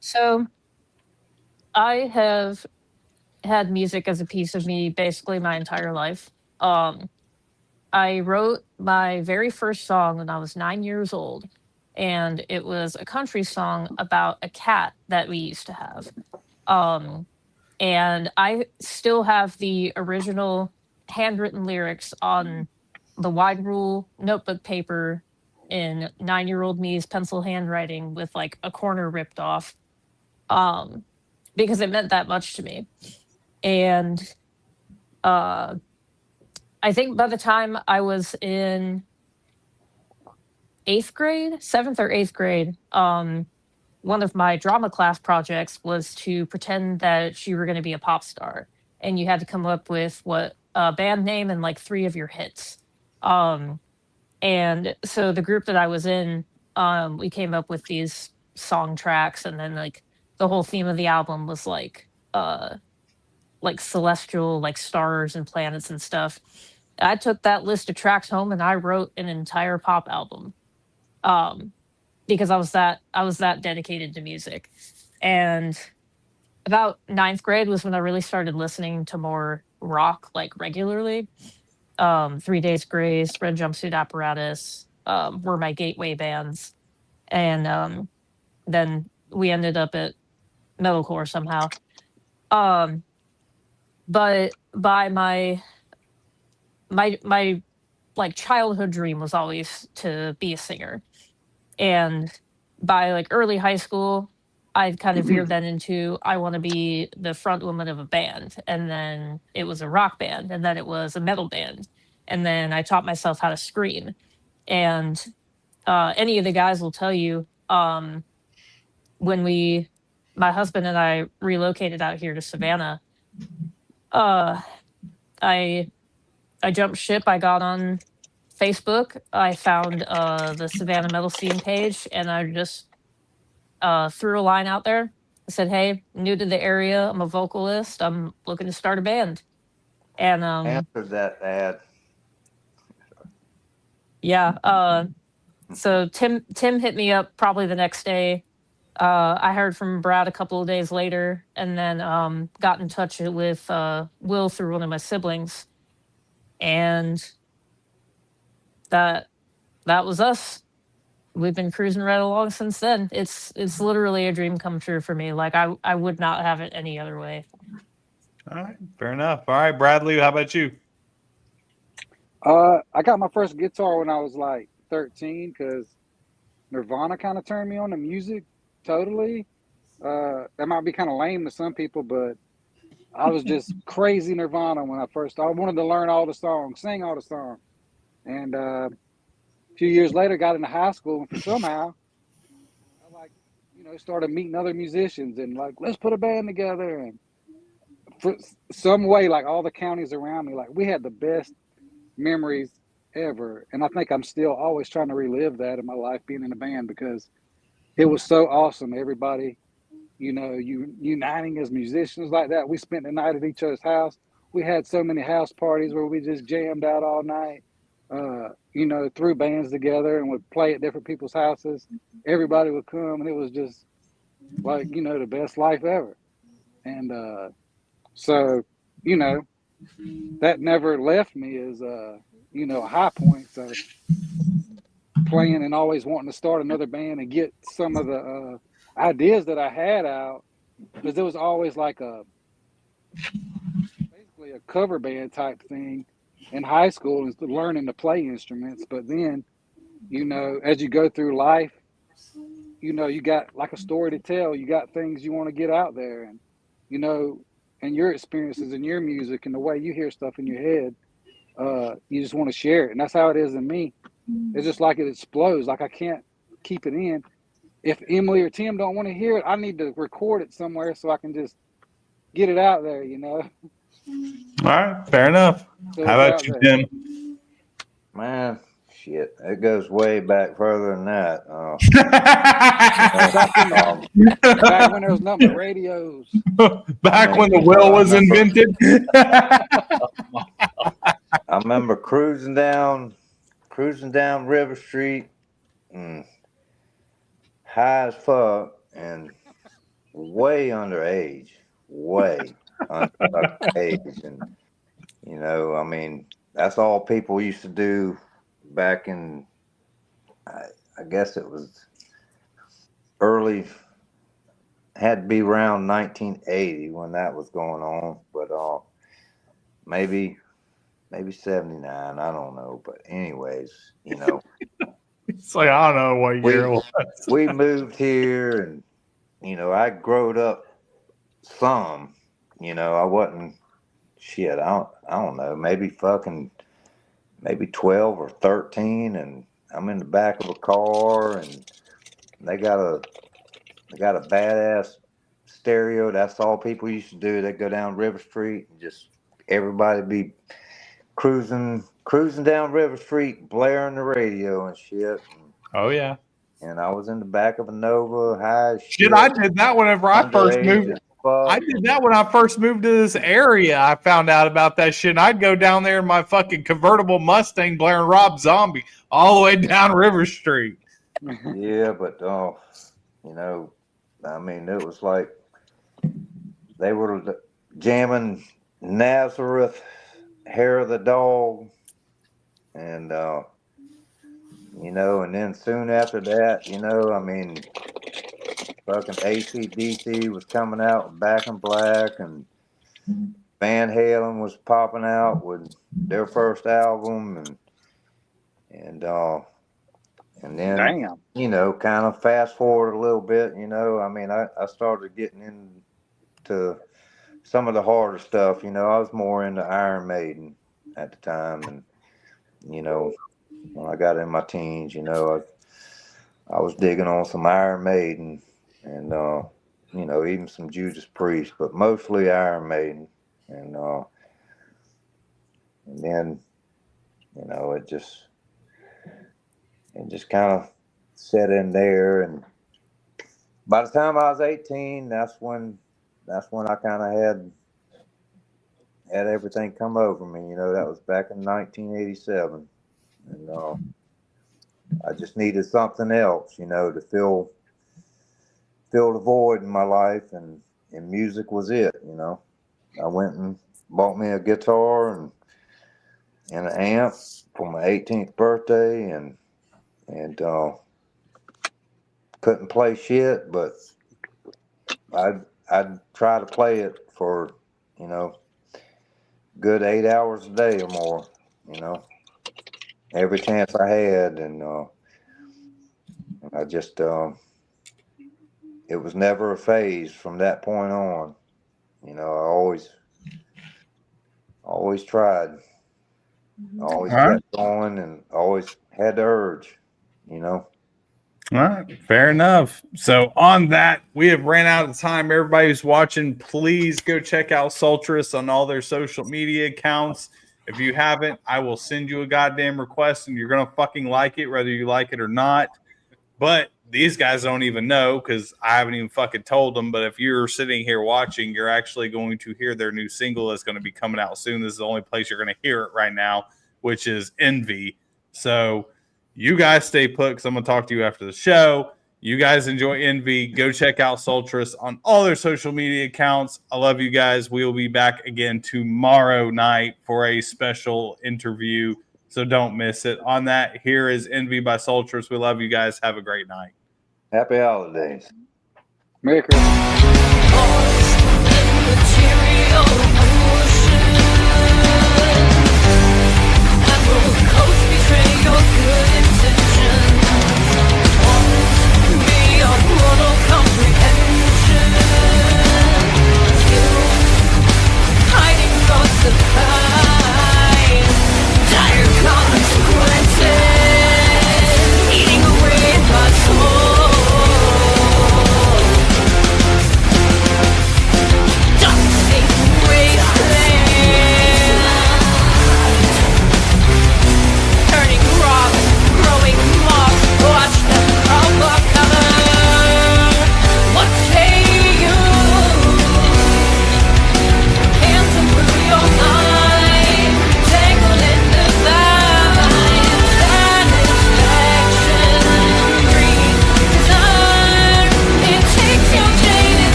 Speaker 7: So I have had music as a piece of me basically my entire life. I wrote my very first song when I was 9 years old, and it was a country song about a cat that we used to have. And I still have the original handwritten lyrics on the wide rule notebook paper in 9-year-old me's pencil handwriting with like a corner ripped off, because it meant that much to me. And I think by the time I was in 7th or 8th grade, one of my drama class projects was to pretend that you were going to be a pop star, and you had to come up with what a band name and like 3 of your hits. And so the group that I was in, we came up with these song tracks, and then like the whole theme of the album was like celestial, like stars and planets and stuff. I took that list of tracks home and I wrote an entire pop album. Because I was that dedicated to music. And about 9th grade was when I really started listening to more rock, like regularly. 3 Days Grace, Red Jumpsuit Apparatus were my gateway bands. And then we ended up at metalcore somehow. But by my like childhood dream was always to be a singer. And by like early high school, I kind of veered that into I want to be the front woman of a band. And then it was a rock band, and then it was a metal band. And then I taught myself how to scream. And any of the guys will tell you, when my husband and I relocated out here to Savannah, I jumped ship. I got on Facebook. I found the Savannah metal scene page, and I just threw a line out there. I said, "Hey, new to the area. I'm a vocalist. I'm looking to start a band." And
Speaker 8: Answered that ad.
Speaker 7: yeah. So Tim hit me up probably the next day. I heard from Brad a couple of days later, and then got in touch with Will through one of my siblings, and that was us. We've been cruising right along since then. It's literally a dream come true for me. Like I would not have it any other way.
Speaker 3: All right, fair enough. All right, Bradley, how about you?
Speaker 6: I got my first guitar when I was like 13 because Nirvana kind of turned me on to music totally. That might be kind of lame to some people, but I was just crazy Nirvana when I wanted to learn all the songs, sing all the songs. And a few years later, got into high school, and somehow I started meeting other musicians and like, let's put a band together. And for some way, like all the counties around me, like we had the best memories ever. And I think I'm still always trying to relive that in my life, being in a band, because it was so awesome. Everybody, you uniting as musicians like that. We spent the night at each other's house. We had so many house parties where we just jammed out all night, threw bands together and would play at different people's houses. Everybody would come, and it was just like, the best life ever. And so, that never left me as, a high point. So playing and always wanting to start another band and get some of the ideas that I had out, because it was always like basically a cover band type thing in high school, and learning to play instruments. But then, as you go through life, you know, you got like a story to tell. You got things you want to get out there, and you know, and your experiences and your music and the way you hear stuff in your head, you just want to share it, and that's how it is in me. It's just like it explodes. Like I can't keep it in. If Emily or Tim don't want to hear it, I need to record it somewhere so I can just get it out there. You know.
Speaker 3: All right, fair enough.
Speaker 6: So
Speaker 3: How
Speaker 6: it's
Speaker 3: about
Speaker 6: out
Speaker 3: you,
Speaker 6: there.
Speaker 3: Tim?
Speaker 8: Man, shit, it goes way back further than that.
Speaker 6: Back in the back when there was nothing but radios.
Speaker 3: Back when the wheel was invented.
Speaker 8: I remember cruising down River Street, high as fuck, and way underage, and you know, I mean, that's all people used to do back in, I guess it was early, had to be around 1980 when that was going on, but maybe 79, I don't know, but anyways, you know.
Speaker 3: It's like, I don't know what year it was.
Speaker 8: We moved here, and you know, I growed up some, you know, I wasn't shit, I don't know, maybe 12 or 13, and I'm in the back of a car, and they got a badass stereo. That's all people used to do. They go down River Street and just everybody be cruising down River Street, blaring the radio and shit.
Speaker 3: Oh yeah.
Speaker 8: And I was in the back of a Nova, high as shit.
Speaker 3: I did that whenever I first moved. I did that when I first moved to this area. I found out about that shit. And I'd go down there in my fucking convertible Mustang blaring Rob Zombie all the way down River Street.
Speaker 8: Yeah, but you know, I mean, it was like they were jamming Nazareth, Hair of the Dog, and you know, and then soon after that, you know, I mean, fucking AC/DC was coming out with Back in Black, and Van Halen was popping out with their first album, and then,
Speaker 6: damn,
Speaker 8: you know, kind of fast forward a little bit, you know, I mean, I started getting into some of the harder stuff, you know. I was more into Iron Maiden at the time, and, you know, when I got in my teens, you know, I was digging on some Iron Maiden, and, you know, even some Judas Priest, but mostly Iron Maiden, and then, you know, it just kind of set in there, and by the time I was 18, that's when I kind of had everything come over me. You know, that was back in 1987, and I just needed something else, you know, to fill the void in my life, and music was it. You know, I went and bought me a guitar and an amp for my 18th birthday, and couldn't play shit, but I'd try to play it for, you know, good 8 hours a day or more, you know, every chance I had, and I just it was never a phase from that point on. You know, I always tried, always kept going, and always had the urge, you know.
Speaker 3: All right, fair enough. So on that, we have ran out of time. Everybody who's watching, please go check out Sultress on all their social media accounts. If you haven't, I will send you a goddamn request, and you're going to fucking like it, whether you like it or not. But these guys don't even know, because I haven't even fucking told them. But if you're sitting here watching, you're actually going to hear their new single that's going to be coming out soon. This is the only place you're going to hear it right now, which is Envy. So you guys stay put, because I'm going to talk to you after the show. You guys enjoy Envy. Go check out Sultress on all their social media accounts. I love you guys. We will be back again tomorrow night for a special interview, so don't miss it. On that, here is Envy by Sultress. We love you guys. Have a great night.
Speaker 8: Happy holidays.
Speaker 6: Merry Christmas.
Speaker 9: Material.